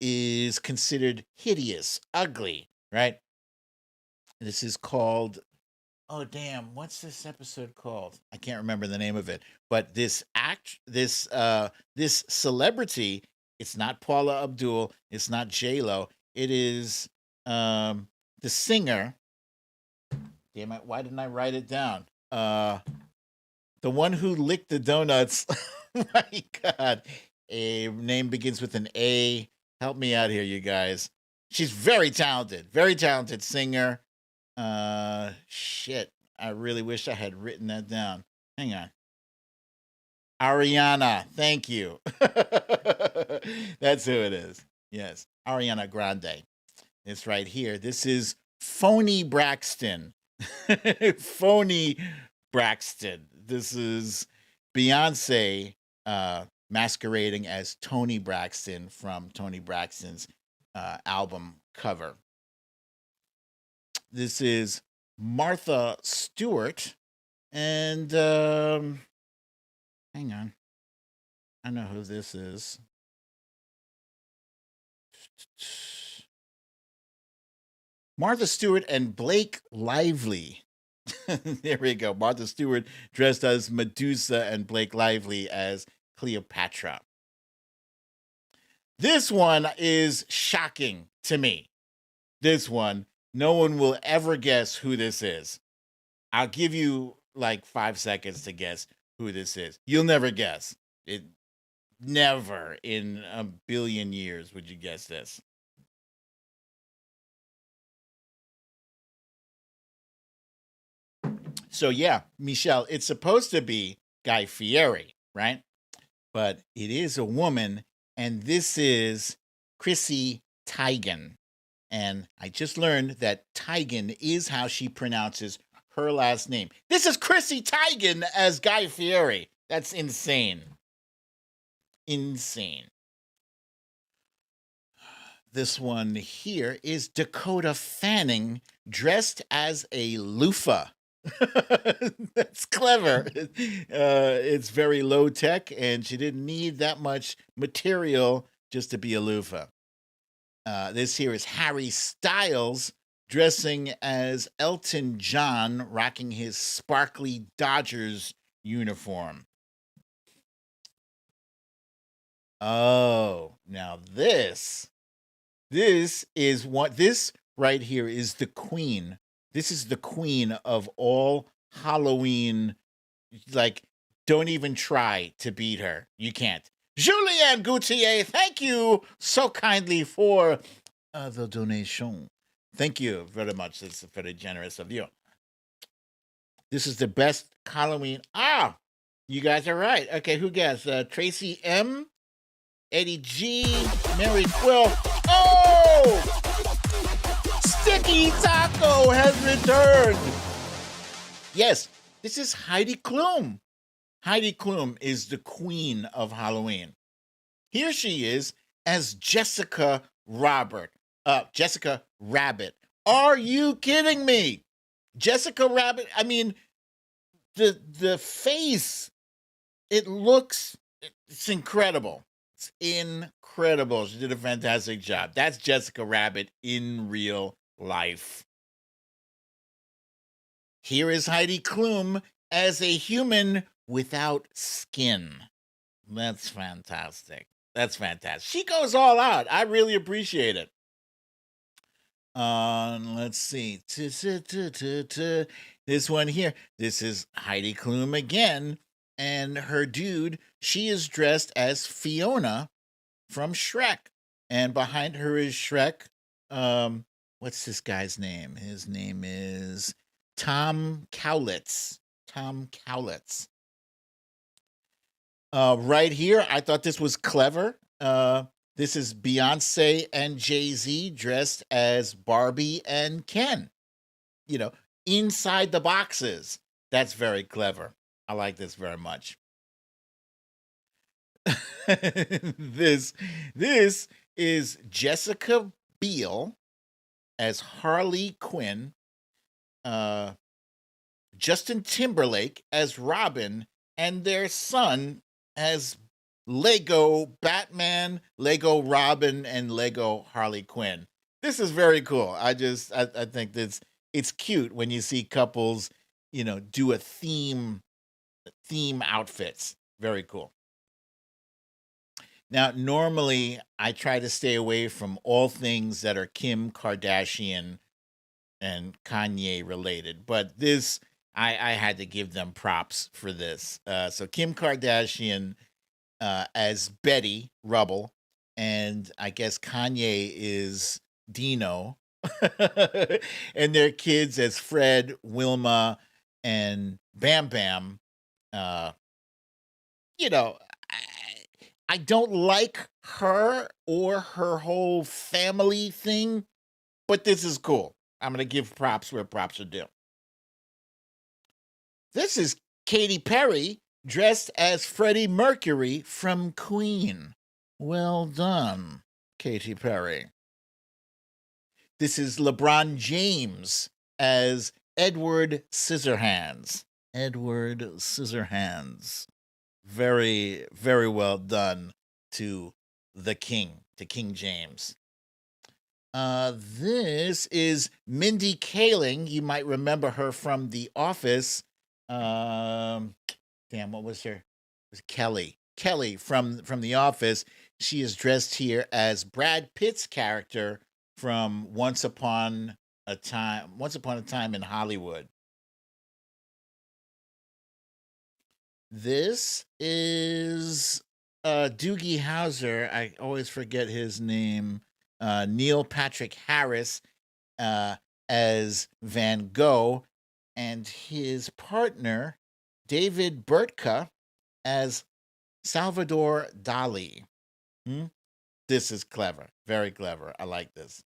is considered hideous, ugly, right? This is called, oh damn, what's this episode called? I can't remember the name of it. But this celebrity, it's not Paula Abdul, it's not J-Lo, it is the singer. Damn it, why didn't I write it down? The one who licked the donuts. My God. A name begins with an A. Help me out here, you guys. She's very talented singer. Shit. I really wish I had written that down. Hang on. Ariana. Thank you. That's who it is. Yes. Ariana Grande. It's right here. This is Phony Braxton. Phony Braxton. This is Beyonce masquerading as Toni Braxton from Toni Braxton's album cover. This is Martha Stewart. And hang on. I know who this is. Martha Stewart and Blake Lively. There we go. Martha Stewart dressed as Medusa and Blake Lively as Cleopatra. This one is shocking to me. This one, no one will ever guess who this is. I'll give you like 5 seconds to guess who this is. You'll never guess. Never in a billion years would you guess this. So yeah, Michelle, it's supposed to be Guy Fieri, right? But it is a woman, and this is Chrissy Teigen. And I just learned that Teigen is how she pronounces her last name. This is Chrissy Teigen as Guy Fieri. That's insane. Insane. This one here is Dakota Fanning dressed as a loofah. That's clever. It's very low tech, and she didn't need that much material just to be a loofah. This here is Harry Styles dressing as Elton John, rocking his sparkly Dodgers uniform. Oh, now this is what this right here is the queen. This is the queen of all Halloween. Like, don't even try to beat her. You can't. Julianne Gauthier, thank you so kindly for the donation. Thank you very much. It's very generous of you. This is the best Halloween. You guys are right. Okay, who guessed? Tracy M, Eddie G, Mary Quill. Oh! Sticky Taco has returned. Yes, this is Heidi Klum. Heidi Klum is the queen of Halloween. Here she is as Jessica Rabbit. Are you kidding me? Jessica Rabbit. I mean, the face. It's incredible. It's incredible. She did a fantastic job. That's Jessica Rabbit in real life. Here is Heidi Klum as a human without skin. That's fantastic. That's fantastic. She goes all out. I really appreciate it. Let's see. This one here. This is Heidi Klum again. And her dude, she is dressed as Fiona from Shrek. And behind her is Shrek. What's this guy's name? His name is Tom Cowlitz. Tom Cowlitz. Right here, I thought this was clever. This is Beyonce and Jay-Z dressed as Barbie and Ken. You know, inside the boxes. That's very clever. I like this very much. This is Jessica Biel as Harley Quinn, Justin Timberlake as Robin, and their son as Lego Batman, Lego Robin, and Lego Harley Quinn. This is very cool. I think it's cute when you see couples, do a theme outfits. Very cool. Now, normally I try to stay away from all things that are Kim Kardashian and Kanye related, but this I had to give them props for this. So Kim Kardashian as Betty Rubble, and I guess Kanye is Dino, and their kids as Fred, Wilma, and Bam Bam. I don't like her or her whole family thing, but this is cool. I'm going to give props where props are due. This is Katy Perry dressed as Freddie Mercury from Queen. Well done, Katy Perry. This is LeBron James as Edward Scissorhands. Edward Scissorhands. Very, very well done to the king, to King James. This is Mindy Kaling. You might remember her from The Office. What was her? It was Kelly. Kelly from The Office. She is dressed here as Brad Pitt's character from Once Upon a Time in Hollywood. This is Doogie Howser. I always forget his name. Neil Patrick Harris as Van Gogh, and his partner, David Burtka, as Salvador Dali. This is clever. Very clever. I like this.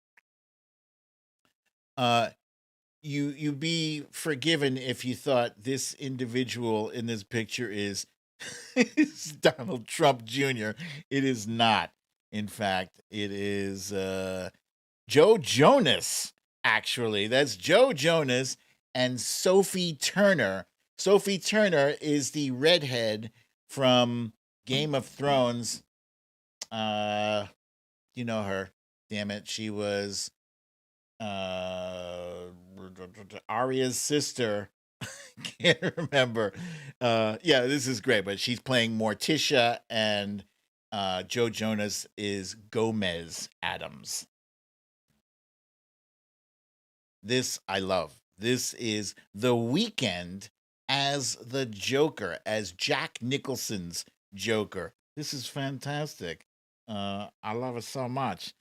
You be forgiven if you thought this individual in this picture is Donald Trump Jr. It is not. In fact, it is Joe Jonas, actually. That's Joe Jonas and Sophie Turner. Sophie Turner is the redhead from Game of Thrones. You know her. Damn it. She was Arya's sister. Can't remember. Yeah, this is great, but she's playing Morticia, and Joe Jonas is Gomez Adams. This I love. This is The Weeknd as the Joker, as Jack Nicholson's Joker. This is fantastic. I love it so much.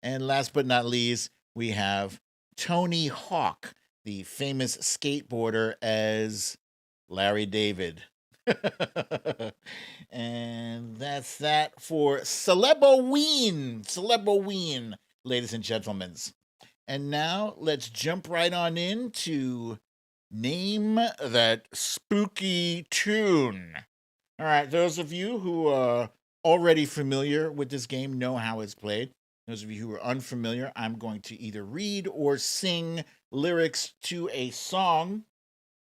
And last but not least, we have Tony Hawk, the famous skateboarder, as Larry David. And that's that for Celeboween. Celeboween, ladies and gentlemen. And now let's jump right on into Name That Spooky Tune. All right, those of you who are already familiar with this game know how it's played. Those of you who are unfamiliar, I'm going to either read or sing lyrics to a song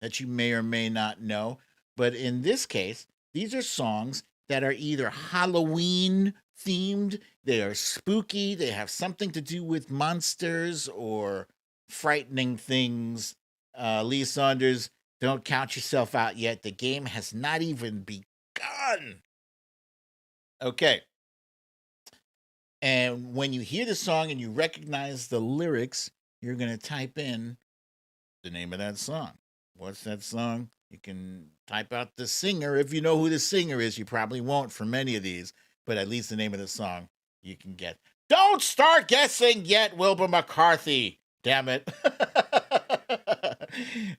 that you may or may not know. But in this case, these are songs that are either Halloween themed, they are spooky, they have something to do with monsters or frightening things. Lee Saunders, don't count yourself out yet. The game has not even begun. Okay. And when you hear the song and you recognize the lyrics, you're going to type in the name of that song. What's that song? You can type out the singer. If you know who the singer is, you probably won't for many of these, but at least the name of the song you can get. Don't start guessing yet, Wilbur McCarthy. Damn it.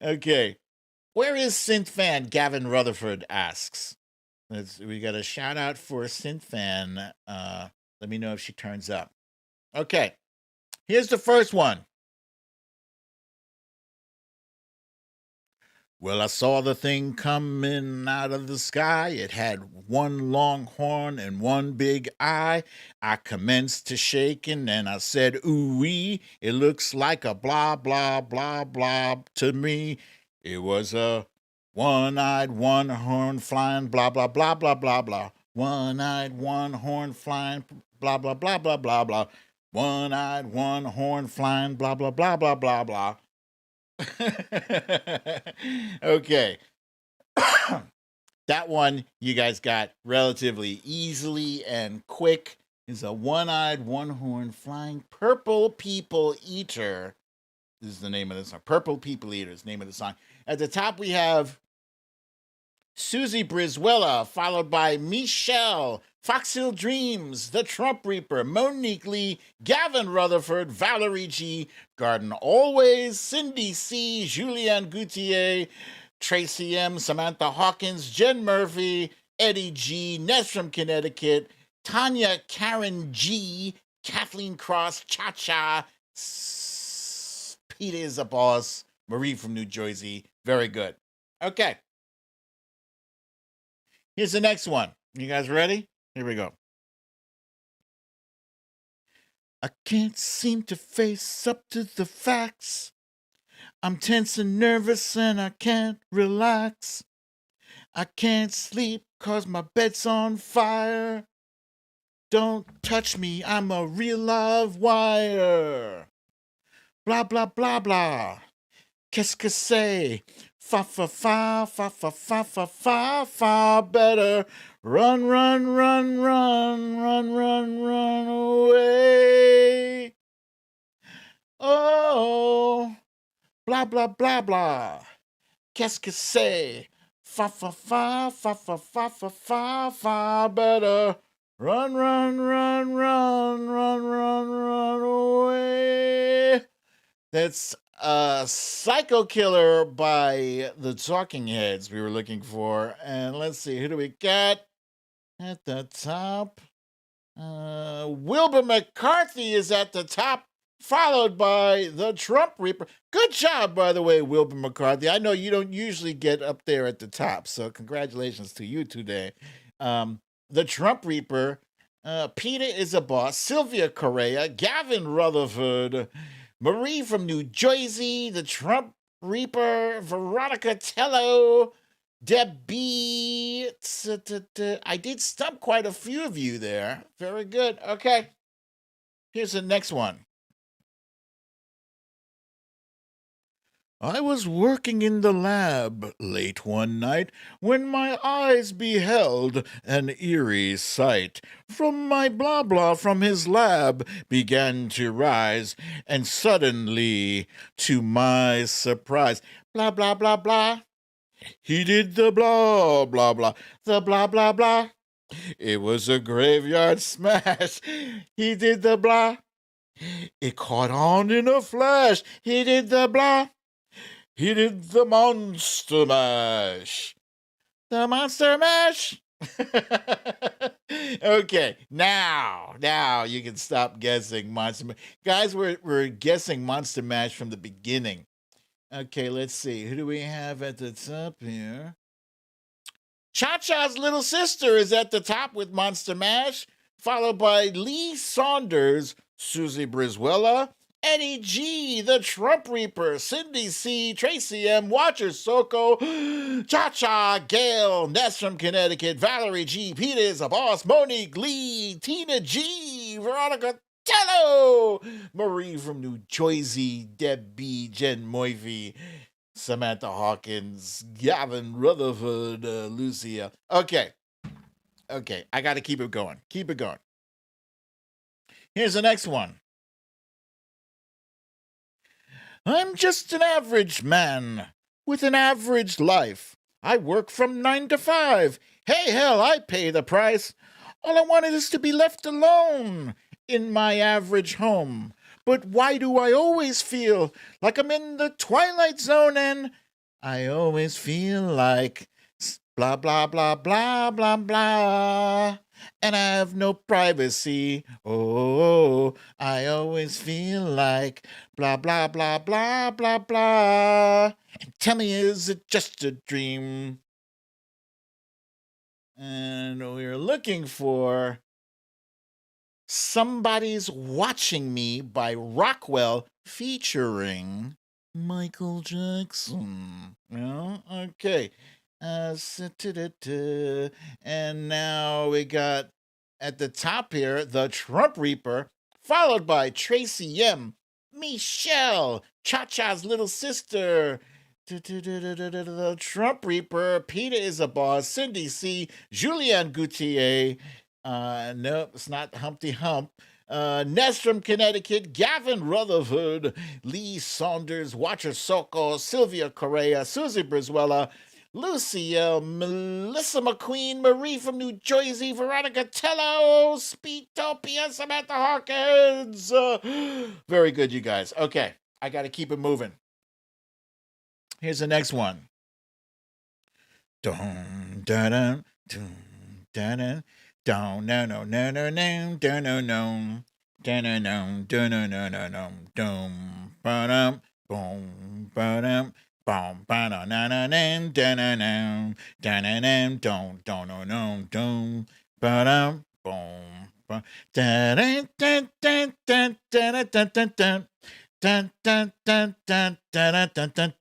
Okay. Where is Synth fan Gavin Rutherford asks. We got a shout out for Synth fan. Let me know if she turns up. Okay. Here's the first one. Well, I saw the thing coming out of the sky. It had one long horn and one big eye. I commenced to shaking and I said, ooh-wee, it looks like a blah, blah, blah, blah to me. It was a one-eyed, one-horn flying, blah, blah, blah, blah, blah, blah. One-eyed, one-horn flying, blah, blah, blah, blah, blah, blah. One-eyed, one-horn flying, blah, blah, blah, blah, blah, blah. Okay. That one you guys got relatively easily and quick. Is a one-eyed, one-horn flying purple people eater. This is the name of the song. Purple People Eater is the name of the song. At the top we have Susie Brizuela, followed by Michelle, Foxhill Dreams, The Trump Reaper, Monique Lee, Gavin Rutherford, Valerie G, Garden Always, Cindy C, Julianne Goutier, Tracy M, Samantha Hawkins, Jen Murphy, Eddie G, Ness from Connecticut, Tanya Karen G, Kathleen Cross, Cha-Cha, Peter is a boss, Marie from New Jersey. Very good. Okay. Here's the next one. You guys ready? Here we go. I can't seem to face up to the facts. I'm tense and nervous and I can't relax. I can't sleep 'cause my bed's on fire. Don't touch me, I'm a real live wire. Blah, blah, blah, blah. Qu'est-ce que c'est? Fa, fa, fa, fa, fa, fa, fa, fa, fa, better run, run, run, run, run, run, run away. Oh, blah, blah, blah, blah. Qu'est-ce que c'est? Fa, fa, fa, fa, fa, fa, fa, fa, fa, better run, run, run, run, run, run, run away. That's Psycho Killer by the Talking Heads we were looking for. And let's see, who do we got at the top? Wilbur McCarthy is at the top, followed by the Trump Reaper. Good job, by the way, Wilbur McCarthy. I know you don't usually get up there at the top, so congratulations to you today. The Trump Reaper, Peter is a boss, Sylvia Correa, Gavin Rutherford, Marie from New Jersey, the Trump Reaper, Veronica Tello, Debbie. I did stump quite a few of you there. Very good. Okay. Here's the next one. I was working in the lab late one night when my eyes beheld an eerie sight. From my blah blah from his lab began to rise, and suddenly, to my surprise, blah blah blah blah, he did the blah blah blah, the blah blah blah. It was a graveyard smash. He did the blah. It caught on in a flash. He did the blah. He did the Monster Mash. The Monster Mash. Okay, now you can stop guessing Monster Mash. Guys, we're guessing Monster Mash from the beginning. Okay, let's see. Who do we have at the top here? Cha-Cha's little sister is at the top with Monster Mash, followed by Lee Saunders, Susie Brizuela, Eddie G, the Trump Reaper, Cindy C, Tracy M, Watcher Soko, Cha-Cha, Gail, Ness from Connecticut, Valerie G, Peter is a boss, Monique Lee, Tina G, Veronica Tello, Marie from New Jersey, Deb B, Jen Moivey, Samantha Hawkins, Gavin Rutherford, Lucia. Okay, I got to keep it going. Keep it going. Here's the next one. I'm just an average man with an average life. I work from 9 to 5. Hey, hell, I pay the price. All I wanted is to be left alone in my average home. But why do I always feel like I'm in the Twilight Zone and I always feel like blah, blah, blah, blah, blah, blah. And I have no privacy. Oh, I always feel like blah, blah, blah, blah, blah, blah. And tell me, is it just a dream? And we're looking for Somebody's Watching Me by Rockwell featuring Michael Jackson. No? Okay. And now we got at the top here the Trump Reaper, followed by Tracy M, Michelle, Cha-Cha's little sister, the Trump Reaper, Peter is a boss, Cindy C, Julianne Gautier. Nope, it's not Humpty Hump. Ness from Connecticut, Gavin Rutherford, Lee Saunders, Watcher Soko, Sylvia Correa, Susie Brizuela, Lucy Melissa McQueen, Marie from New Jersey, Veronica Tello, Speedtopia, Samantha Hawkins. Very good, you guys. Okay, I got to keep it moving. Here's the next one. Dun, dun, dun, dun, dun, dun. Don't no no no no no don't no no don't no no don't no no no no dum ba-dum boom ba-dum boom ba-dum na na na da na na da na na don't no no dum ba-dum boom ba da da da da da da da da da dun dun dun dun dun dun dun dun dun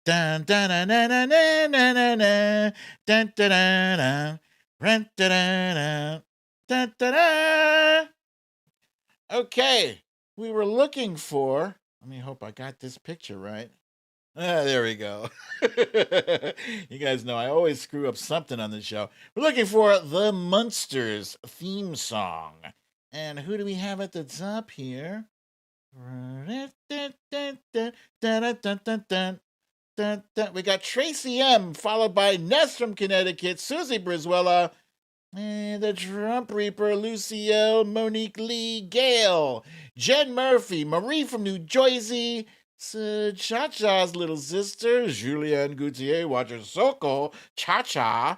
dun na na na na na na na dun dun dun. Okay, we were looking for. Let me hope I got this picture right. There we go. You guys know I always screw up something on the show. We're looking for the Munsters theme song. And who do we have at the top here? We got Tracy M, followed by Ness from Connecticut, Susie Brizuela, the Trump Reaper, Lucille, Monique Lee, Gail, Jen Murphy, Marie from New Jersey, Cha-Cha's little sister, Julianne Gautier, Watcher Soko, Cha-Cha,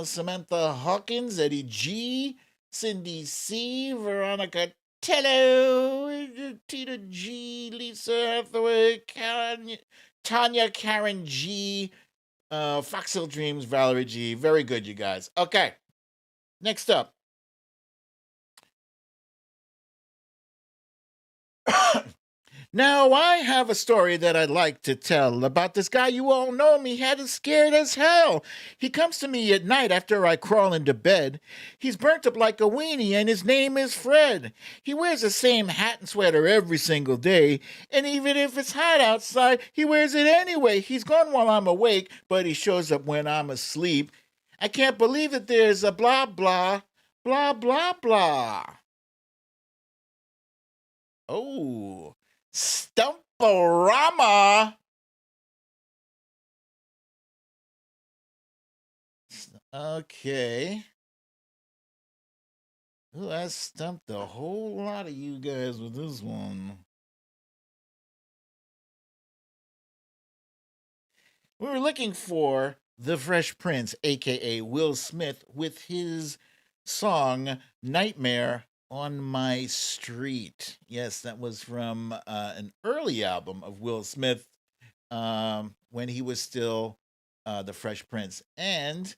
Samantha Hawkins, Eddie G, Cindy C, Veronica Tello, Tina G, Lisa Hathaway, Tanya Karen G, Foxhill Dreams, Valerie G. Very good, you guys. Okay. Next up. Now, I have a story that I'd like to tell about this guy. You all know him. He had us scared as hell. He comes to me at night after I crawl into bed. He's burnt up like a weenie, and his name is Fred. He wears the same hat and sweater every single day, and even if it's hot outside, he wears it anyway. He's gone while I'm awake, but he shows up when I'm asleep. I can't believe that there's a blah, blah, blah, blah, blah. Oh. Stumporama. Okay. Ooh, I stumped a whole lot of you guys with this one. We were looking for the Fresh Prince, aka Will Smith, with his song Nightmare on My Street. Yes, that was from an early album of Will Smith when he was still the Fresh Prince. And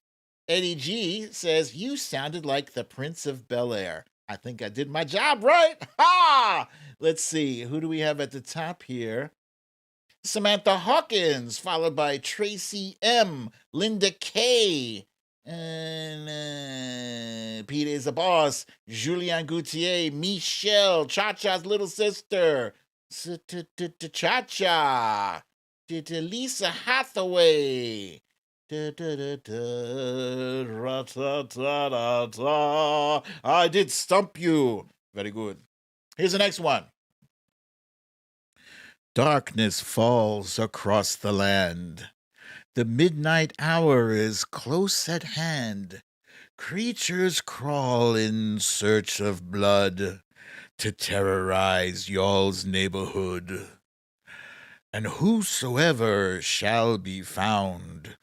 Eddie G says, "You sounded like the Prince of Bel Air." I think I did my job right. Ha! Let's see. Who do we have at the top here? Samantha Hawkins, followed by Tracy M, Linda K, and Peter is a boss, Julian Gautier, Michelle, Cha-Cha's little sister, Cha-Cha, Lisa Hathaway, I did stump you. Very good. Here's the next one. Darkness falls across the land. The midnight hour is close at hand. Creatures crawl in search of blood to terrorize y'all's neighborhood. And whosoever shall be found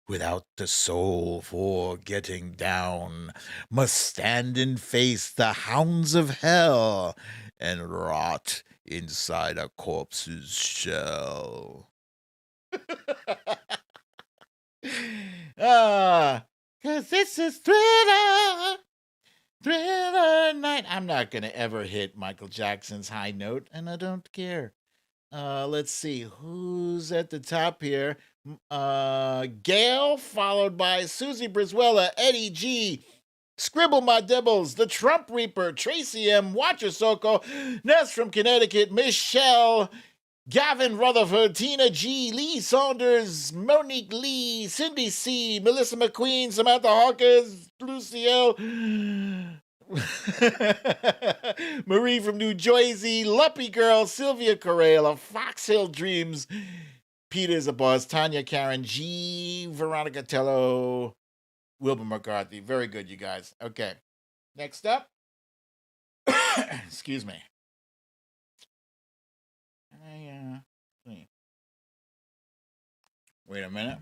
without the soul for getting down must stand and face the hounds of hell and rot inside a corpse's shell. Cause this is Thriller Night. I'm not gonna ever hit Michael Jackson's high note, and I don't care. Let's see who's at the top here. Gail, followed by Susie Brizuela, Eddie G, Scribble My Dibbles, The Trump Reaper, Tracy M, Watcher Soko, Ness from Connecticut, Michelle, Gavin Rutherford, Tina G, Lee Saunders, Monique Lee, Cindy C, Melissa McQueen, Samantha Hawkins, Lucille, Marie from New Jersey, Luppy Girl, Sylvia Correa, Fox Hill Dreams, Peter's a Boss, Tanya Karen G, Veronica Tello, Wilbur McCarthy. Very good, you guys. Okay. Next up. Excuse me. Wait a minute.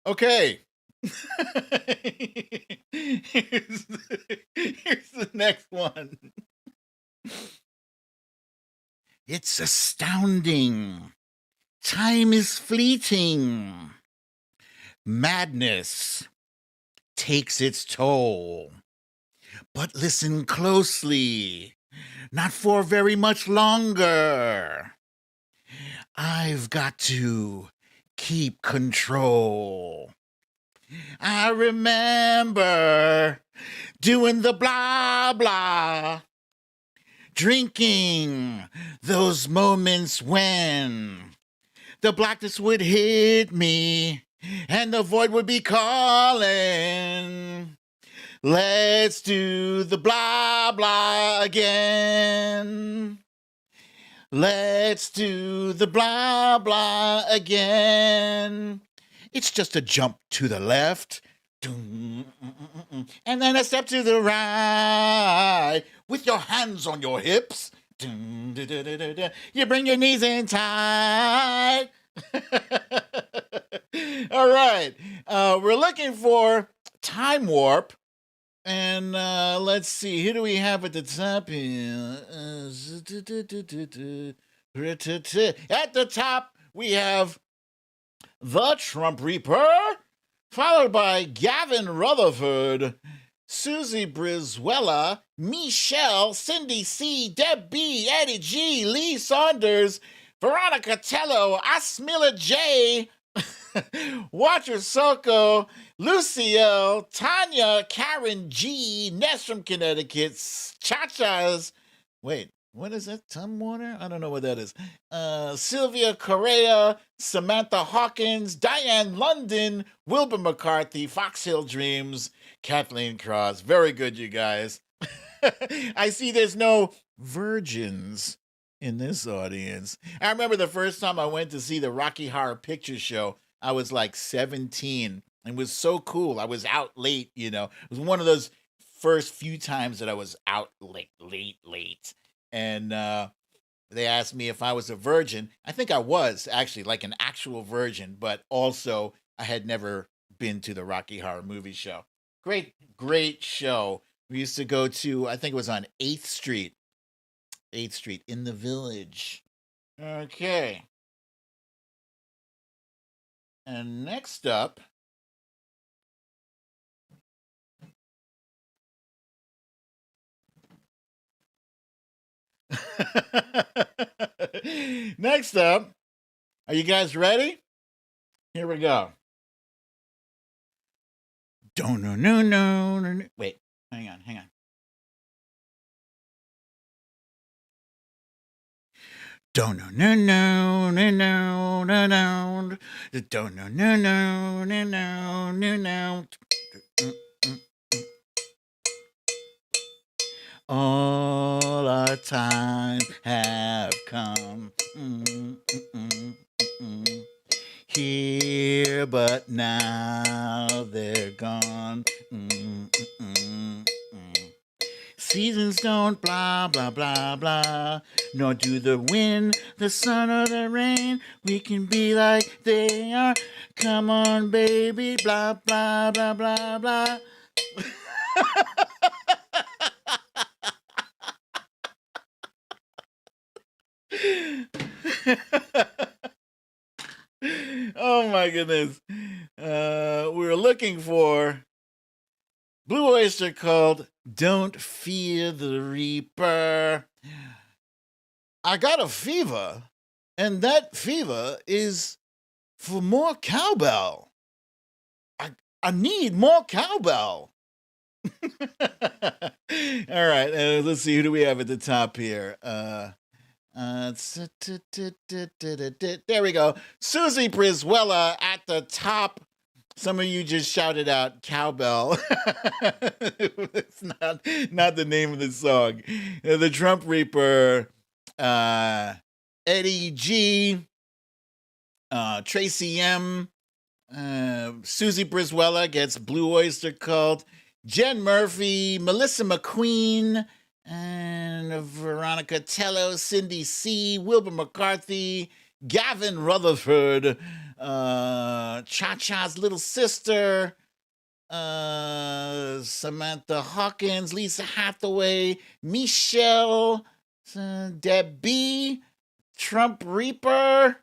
Okay. Here's the next one. It's astounding. Time is fleeting. Madness takes its toll. But listen closely. Not for very much longer. I've got to keep control. I remember doing the blah blah, drinking those moments when the blackness would hit me and the void would be calling. Let's do the blah blah again. Let's do the blah blah again. It's just a jump to the left, and then a step to the right, with your hands on your hips. You bring your knees in tight. All right, we're looking for Time Warp. And let's see, who do we have at the top here? At the top, we have The Trump Reaper, followed by Gavin Rutherford, Susie Brizuela, Michelle, Cindy C, Deb B, Eddie G, Lee Saunders, Veronica Tello, Asmila J, Watcher Soko, Lucille, Tanya, Karen G, Ness from Connecticut, Cha-Cha's, wait, What is that? Tom Warner? I don't know what that is. Sylvia Correa, Samantha Hawkins, Diane London, Wilbur McCarthy, Foxhill Dreams, Kathleen Cross. Very good, you guys. I see there's no virgins in this audience. I remember the first time I went to see the Rocky Horror Picture Show, I was like 17. It was so cool. I was out late, you know. It was one of those first few times that I was out late. And they asked me if I was a virgin. I think I was actually like an actual virgin, but also I had never been to the Rocky Horror Movie Show. Great show. We used to go to, I think it was on 8th Street. 8th Street in the Village. Okay. And next up, next up, are you guys ready? Here we go. Don't know, no. Wait, hang on. Don't know, no. Don't know, no. All our time have come. Here, but now they're gone. Seasons don't blah, blah, nor do the wind, the sun, or the rain. We can be like they are. Come on, baby, blah, blah. Oh my goodness. We were looking for Blue Oyster Cult Don't Fear the Reaper. I got a fever, and that fever is for more cowbell. I need more cowbell. All right, let's see, who do we have at the top here? There we go. Susie Brizuela at the top. Some of you just shouted out cowbell. It's not the name of the song. The Trump Reaper, Eddie G, Tracy M, Susie Brizuela gets Blue Oyster Cult, Jen Murphy, Melissa McQueen, and Veronica Tello, Cindy C, Wilbur McCarthy, Gavin Rutherford, Cha-Cha's little sister, Samantha Hawkins, Lisa Hathaway, Michelle, Debbie, Trump Reaper,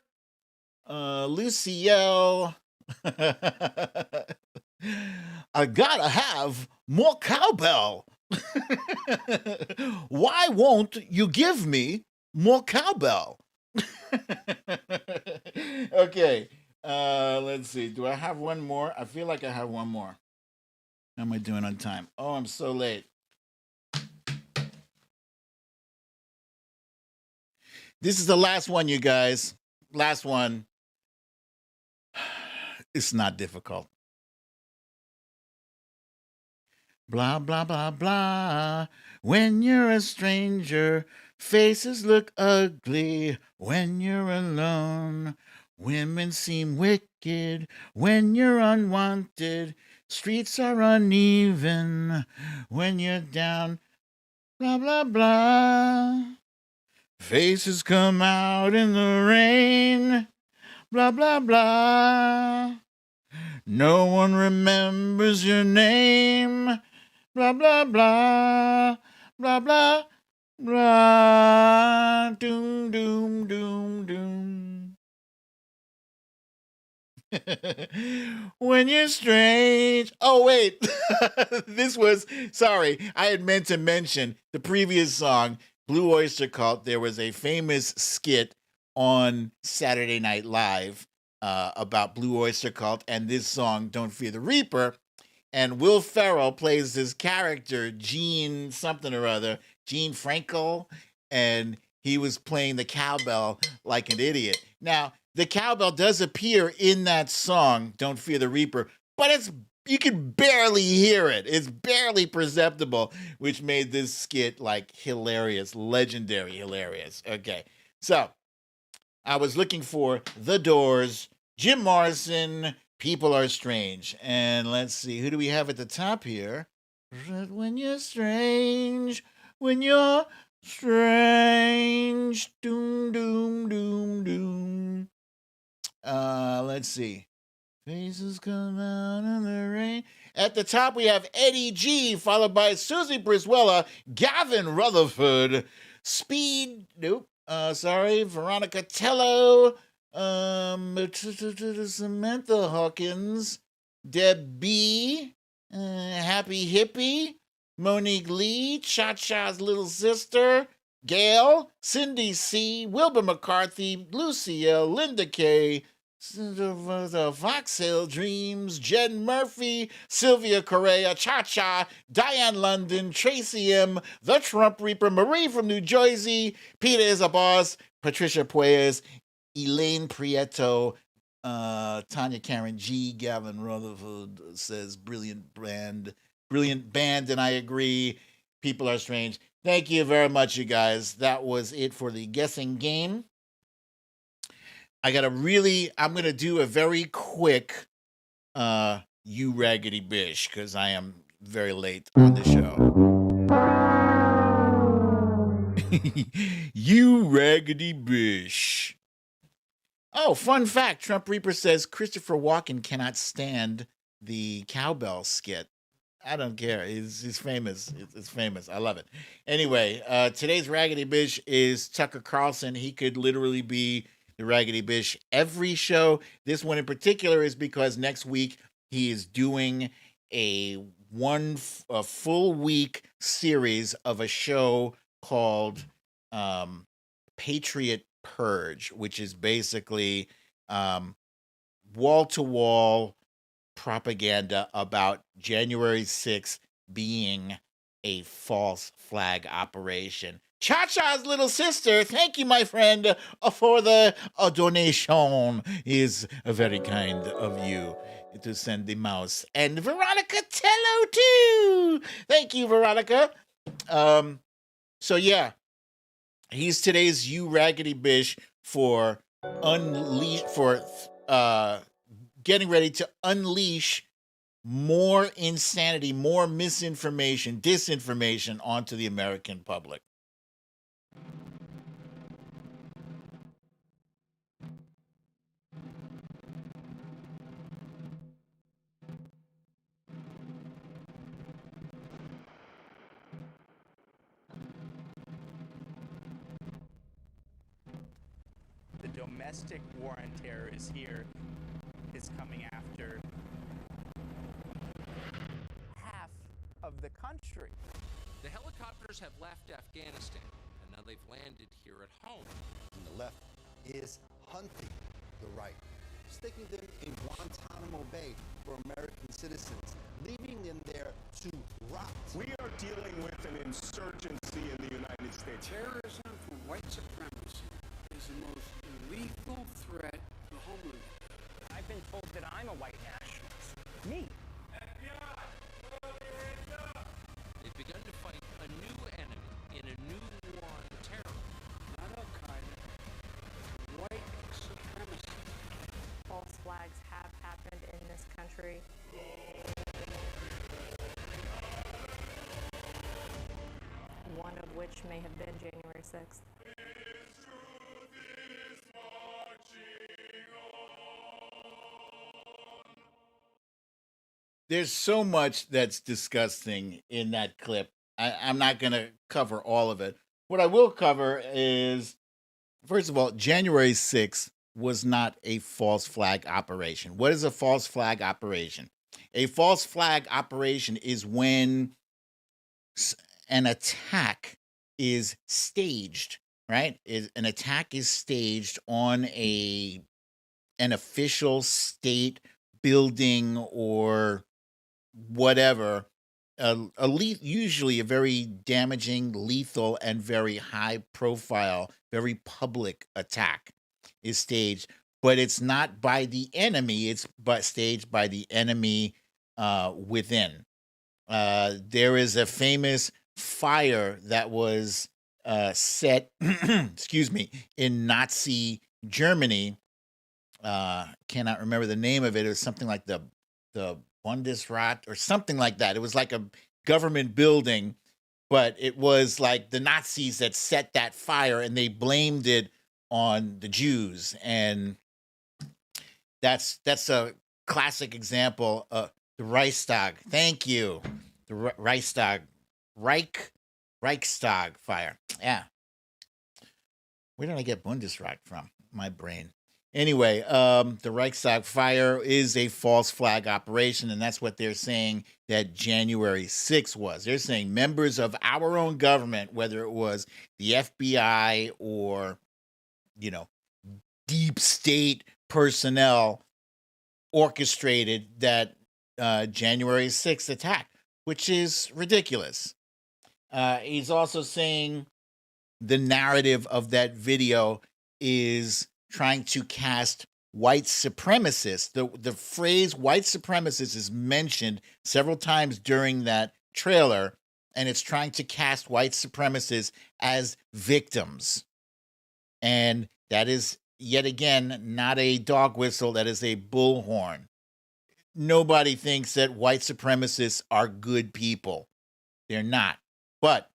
Lucielle. I gotta have more cowbell. Why won't you give me more cowbell? Okay, let's see. Do I have one more? I feel like I have one more. How am I doing on time? Oh, I'm so late. This is the last one, you guys. Last one. It's not difficult. Blah, blah. When you're a stranger, faces look ugly when you're alone. Women seem wicked when you're unwanted. Streets are uneven when you're down. Blah, blah. Faces come out in the rain. Blah, blah. No one remembers your name. Blah, blah. Doom. When you're strange. Oh, wait. Sorry, I had meant to mention the previous song, Blue Oyster Cult. There was a famous skit on Saturday Night Live about Blue Oyster Cult and this song, Don't Fear the Reaper. And Will Ferrell plays this character, Gene something or other, Gene Frankel. and he was playing the cowbell like an idiot. Now, the cowbell does appear in that song, Don't Fear the Reaper, but you can barely hear it. It's barely perceptible, which made this skit like hilarious, legendary hilarious. Okay, so I was looking for The Doors, Jim Morrison, People Are Strange. And let's see, who do we have at the top here? When you're strange, when you're strange, doom, doom, doom, doom. Let's see. Faces come out in the rain. At the top, we have Eddie G, followed by Susie Brizuela, Gavin Rutherford, Speed, nope, sorry, Veronica Tello, Samantha Hawkins, Deb B, Happy Hippie, Monique Lee, Cha-Cha's little sister, Gail, Cindy C, Wilbur McCarthy, Lucy L, Linda K, the Foxhill Dreams, Jen Murphy, Sylvia Correa, Cha-Cha, Diane London, Tracy M, The Trump Reaper, Marie from New Jersey, Peter is a Boss, Patricia Pueyas, Elaine Prieto, Tanya Karen G, Gavin Rutherford says brilliant band, and I agree. People Are Strange. Thank you very much, you guys. That was it for the guessing game. I'm gonna do a very quick you Raggedy Bish, because I am very late on the show. You Raggedy Bish. Oh, fun fact, Trump Reaper says Christopher Walken cannot stand the cowbell skit. I don't care. He's famous. It's famous. I love it. Anyway, today's Raggedy Bish is Tucker Carlson. He could literally be the Raggedy Bish every show. This one in particular is because next week he is doing a full week series of a show called Patriot Purge, which is basically wall to wall propaganda about January 6th being a false flag operation. Cha-Cha's little sister, thank you, my friend, for the donation. Is very kind of you to send the mouse. And Veronica Tello, too. Thank you, Veronica. So, yeah, he's today's You Raggedy Bish for getting ready to unleash more insanity, more misinformation, disinformation onto the American public. The domestic war on terror is here. It's coming after half of the country. The helicopters have left Afghanistan, and now they've landed here at home. And the left is hunting the right, sticking them in Guantanamo Bay for American citizens, leaving them there to rot. We are dealing with an insurgency in the United States. Terrorism from white supremacy is the most lethal threat to homeland. I've been told that I'm a white nationalist. Me. They've begun to fight a new enemy in a new war on terror. Not Al-Qaeda. White supremacy. False flags have happened in this country. One of which may have been January 6th. There's so much that's disgusting in that clip. I'm not going to cover all of it. What I will cover is, first of all, January 6th was not a false flag operation. What is a false flag operation? A false flag operation is when an attack is staged, right? An attack is staged on an official state building or whatever, usually a very damaging, lethal, and very high profile, very public attack is staged, but it's not by the enemy, it's staged by the enemy within. There is a famous fire that was set, excuse me, in Nazi Germany. Cannot remember the name of it. It was something like the Bundesrat or something like that. It was like a government building, but it was like the Nazis that set that fire, and they blamed it on the Jews. And that's a classic example of the Reichstag. Thank you. The Reichstag fire. Yeah. Where did I get Bundesrat from? My brain. Anyway, the Reichstag fire is a false flag operation, and that's what they're saying that January 6th was. They're saying members of our own government, whether it was the FBI or, deep state personnel, orchestrated that January 6th attack, which is ridiculous. He's also saying the narrative of that video is trying to cast white supremacists. The phrase white supremacist is mentioned several times during that trailer, and it's trying to cast white supremacists as victims. And that is, yet again, not a dog whistle, that is a bullhorn. Nobody thinks that white supremacists are good people. They're not. But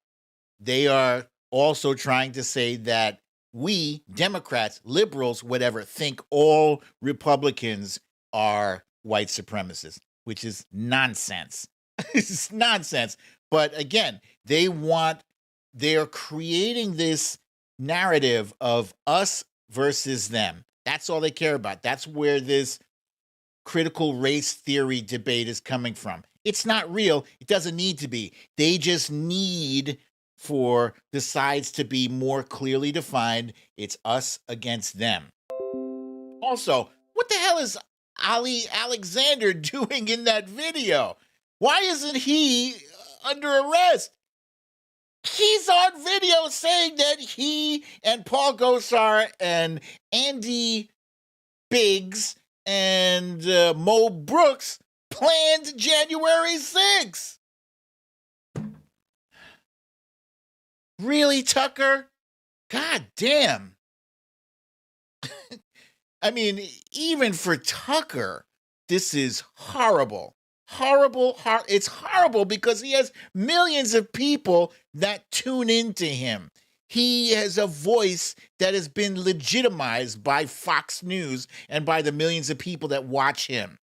they are also trying to say that we, Democrats, liberals, whatever, think all Republicans are white supremacists, which is nonsense. It's nonsense. But again, they're creating this narrative of us versus them. That's all they care about. That's where this critical race theory debate is coming from. It's not real. It doesn't need to be. They just need for the sides to be more clearly defined. It's us against them. Also, what the hell is Ali Alexander doing in that video? Why isn't he under arrest? He's on video saying that he and Paul Gosar and Andy Biggs and Mo Brooks planned January 6th. Really, Tucker? God damn. I mean, even for Tucker, this is horrible. Horrible. It's horrible because he has millions of people that tune into him. He has a voice that has been legitimized by Fox News and by the millions of people that watch him.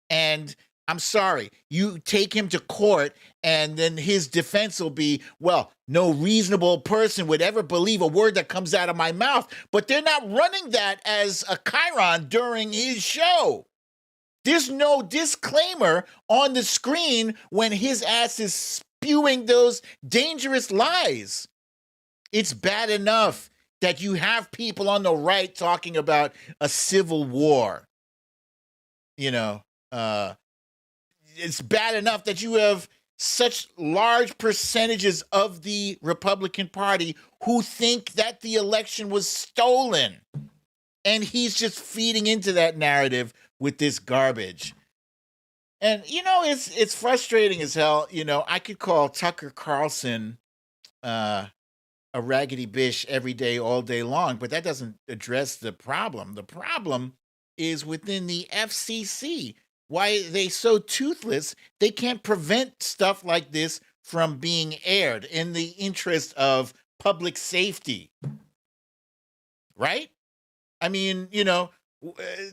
And I'm sorry, you take him to court and then his defense will be, well, no reasonable person would ever believe a word that comes out of my mouth. But they're not running that as a chyron during his show. There's no disclaimer on the screen when his ass is spewing those dangerous lies. It's bad enough that you have people on the right talking about a civil war. It's bad enough that you have such large percentages of the Republican Party who think that the election was stolen. And he's just feeding into that narrative with this garbage. And, it's frustrating as hell. I could call Tucker Carlson a raggedy bitch every day, all day long, but that doesn't address the problem. The problem is within the FCC. Why are they so toothless? They can't prevent stuff like this from being aired in the interest of public safety. Right? I mean,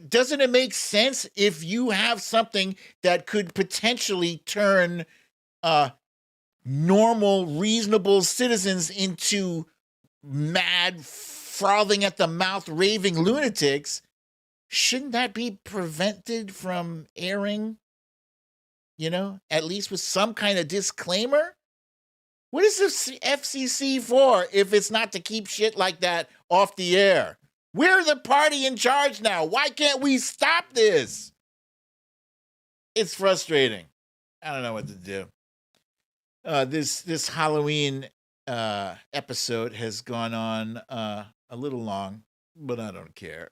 doesn't it make sense if you have something that could potentially turn normal, reasonable citizens into mad, frothing at the mouth, raving lunatics? Shouldn't that be prevented from airing? At least with some kind of disclaimer? What is the FCC for if it's not to keep shit like that off the air? We're the party in charge now. Why can't we stop this? It's frustrating. I don't know what to do. This Halloween episode has gone on a little long, but I don't care.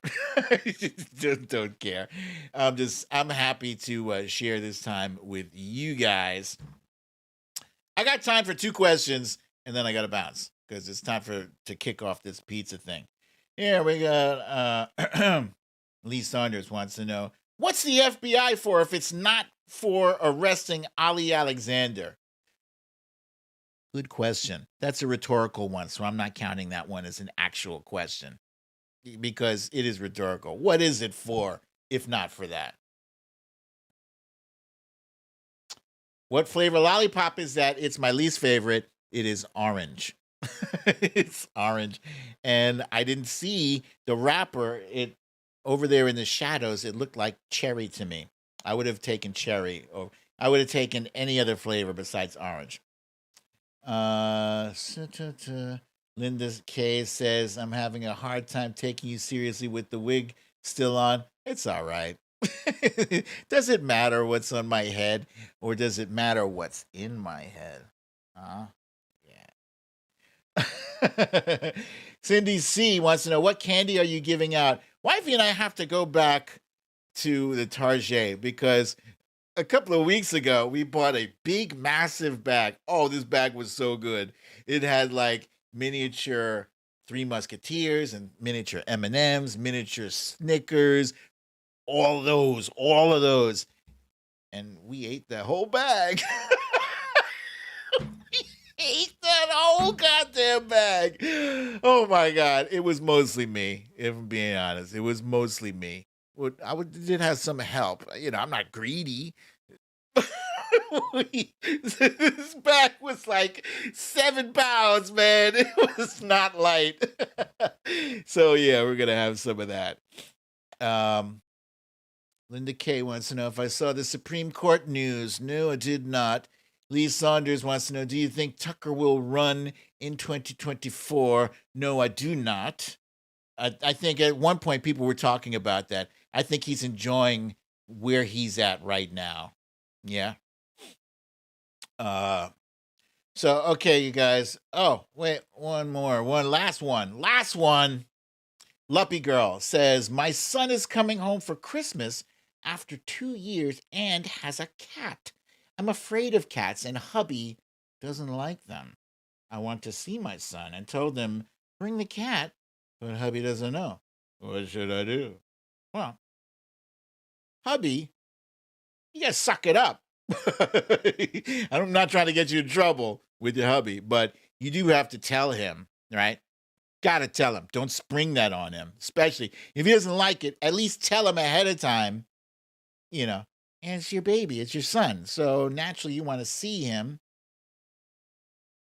Just don't care. I'm happy to share this time with you guys. I got time for 2 questions, and then I got to bounce because it's time to kick off this pizza thing. Here we got Lee Saunders wants to know, what's the FBI for if it's not for arresting Ali Alexander? Good question. That's a rhetorical one, so I'm not counting that one as an actual question because it is rhetorical. What is it for if not for that? What flavor lollipop is that? It's my least favorite. It is orange. It's orange. And I didn't see the wrapper. It over there in the shadows, it looked like cherry to me. I would have taken cherry, or I would have taken any other flavor besides orange. Linda K says, I'm having a hard time taking you seriously with the wig still on. It's all right. Does it matter what's on my head, or does it matter what's in my head? Yeah. Cindy C wants to know, what candy are you giving out? Wifey and I have to go back to the Target because a couple of weeks ago we bought a big, massive bag. Oh, this bag was so good. It had like miniature Three Musketeers and miniature M&Ms, miniature Snickers, all of those. And we ate that whole bag. We ate that whole goddamn bag. Oh my God. It was mostly me, if I'm being honest. It was mostly me. Did have some help. You know, I'm not greedy. This bag was like 7 pounds, man. It was not light. So yeah, we're gonna have some of that. Linda K wants to know if I saw the Supreme Court news. No, I did not. Lee Saunders wants to know, do you think Tucker will run in 2024? No, I do not. I think at one point people were talking about that. I think he's enjoying where he's at right now. Yeah. So, okay, you guys. Oh, wait, one last one. Luppy Girl says, my son is coming home for Christmas after 2 years and has a cat. I'm afraid of cats and hubby doesn't like them. I want to see my son and told him, bring the cat, but hubby doesn't know. What should I do? Well, hubby, you gotta suck it up. I'm not trying to get you in trouble with your hubby, but you do have to tell him, right? Gotta tell him. Don't spring that on him, especially if he doesn't like it. At least tell him ahead of time, you know, and it's your baby, it's your son. So naturally you want to see him.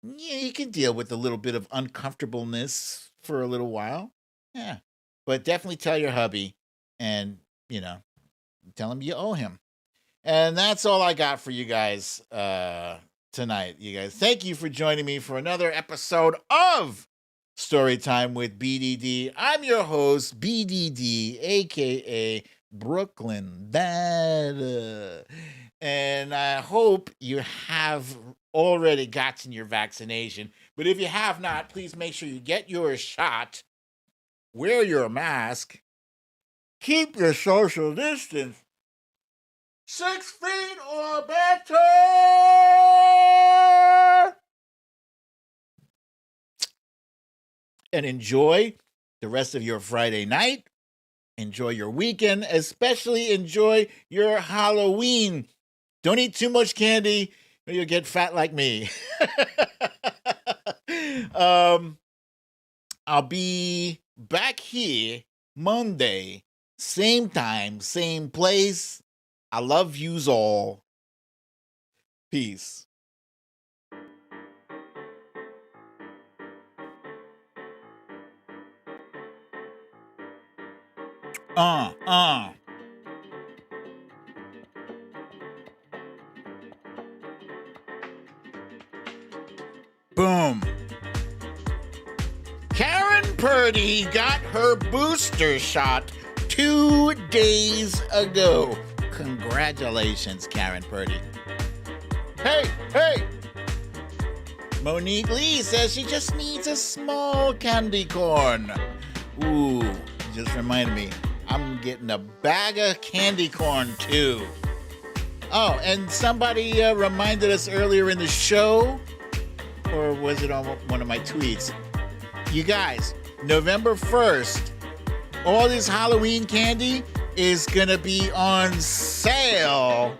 Yeah, you can deal with a little bit of uncomfortableness for a little while. Yeah. But definitely tell your hubby and, you know, tell him you owe him. And that's all I got for you guys tonight. You guys, thank you for joining me for another episode of Storytime with BDD. I'm your host, BDD, aka BrooklynDad. And I hope you have already gotten your vaccination. But if you have not, please make sure you get your shot. Wear your mask. Keep your social distance. 6 feet or better. And enjoy the rest of your Friday night. Enjoy your weekend. Especially enjoy your Halloween. Don't eat too much candy or you'll get fat like me. I'll be back here Monday. Same time, same place. I love yous all. Peace. Boom. Karen Purdy got her booster shot 2 days ago. Congratulations, Karen Purdy. Hey! Monique Lee says she just needs a small candy corn. Ooh, just reminded me, I'm getting a bag of candy corn too. Oh, and somebody reminded us earlier in the show, or was it on one of my tweets? You guys, November 1st, all this Halloween candy is gonna be on sale.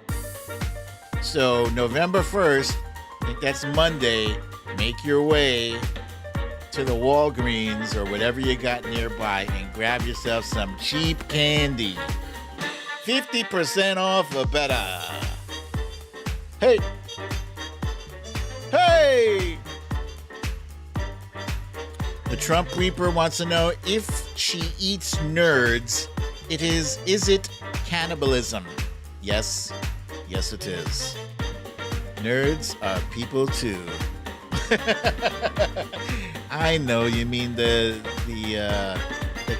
So November 1st, I think that's Monday, make your way to the Walgreens or whatever you got nearby and grab yourself some cheap candy. 50% off or better. Hey! The Trump Creeper wants to know if she eats nerds, is it cannibalism? Yes it is. Nerds are people too. I know you mean the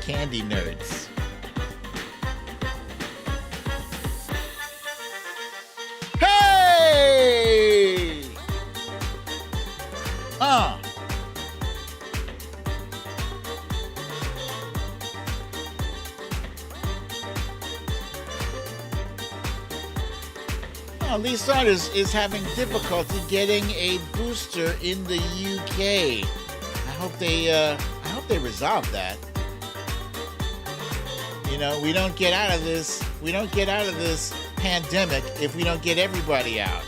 candy nerds. Hey! Lisa is having difficulty getting a booster in the UK. I hope they resolve that. You know, we don't get out of this pandemic if we don't get everybody out.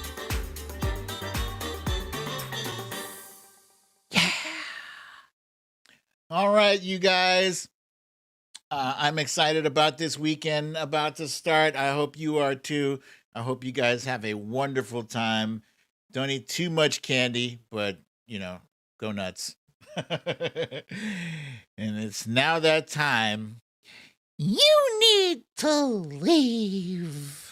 Yeah. All right, you guys. I'm excited about this weekend about to start. I hope you are too. I hope you guys have a wonderful time. Don't eat too much candy, but, go nuts. And it's now that time. You need to leave.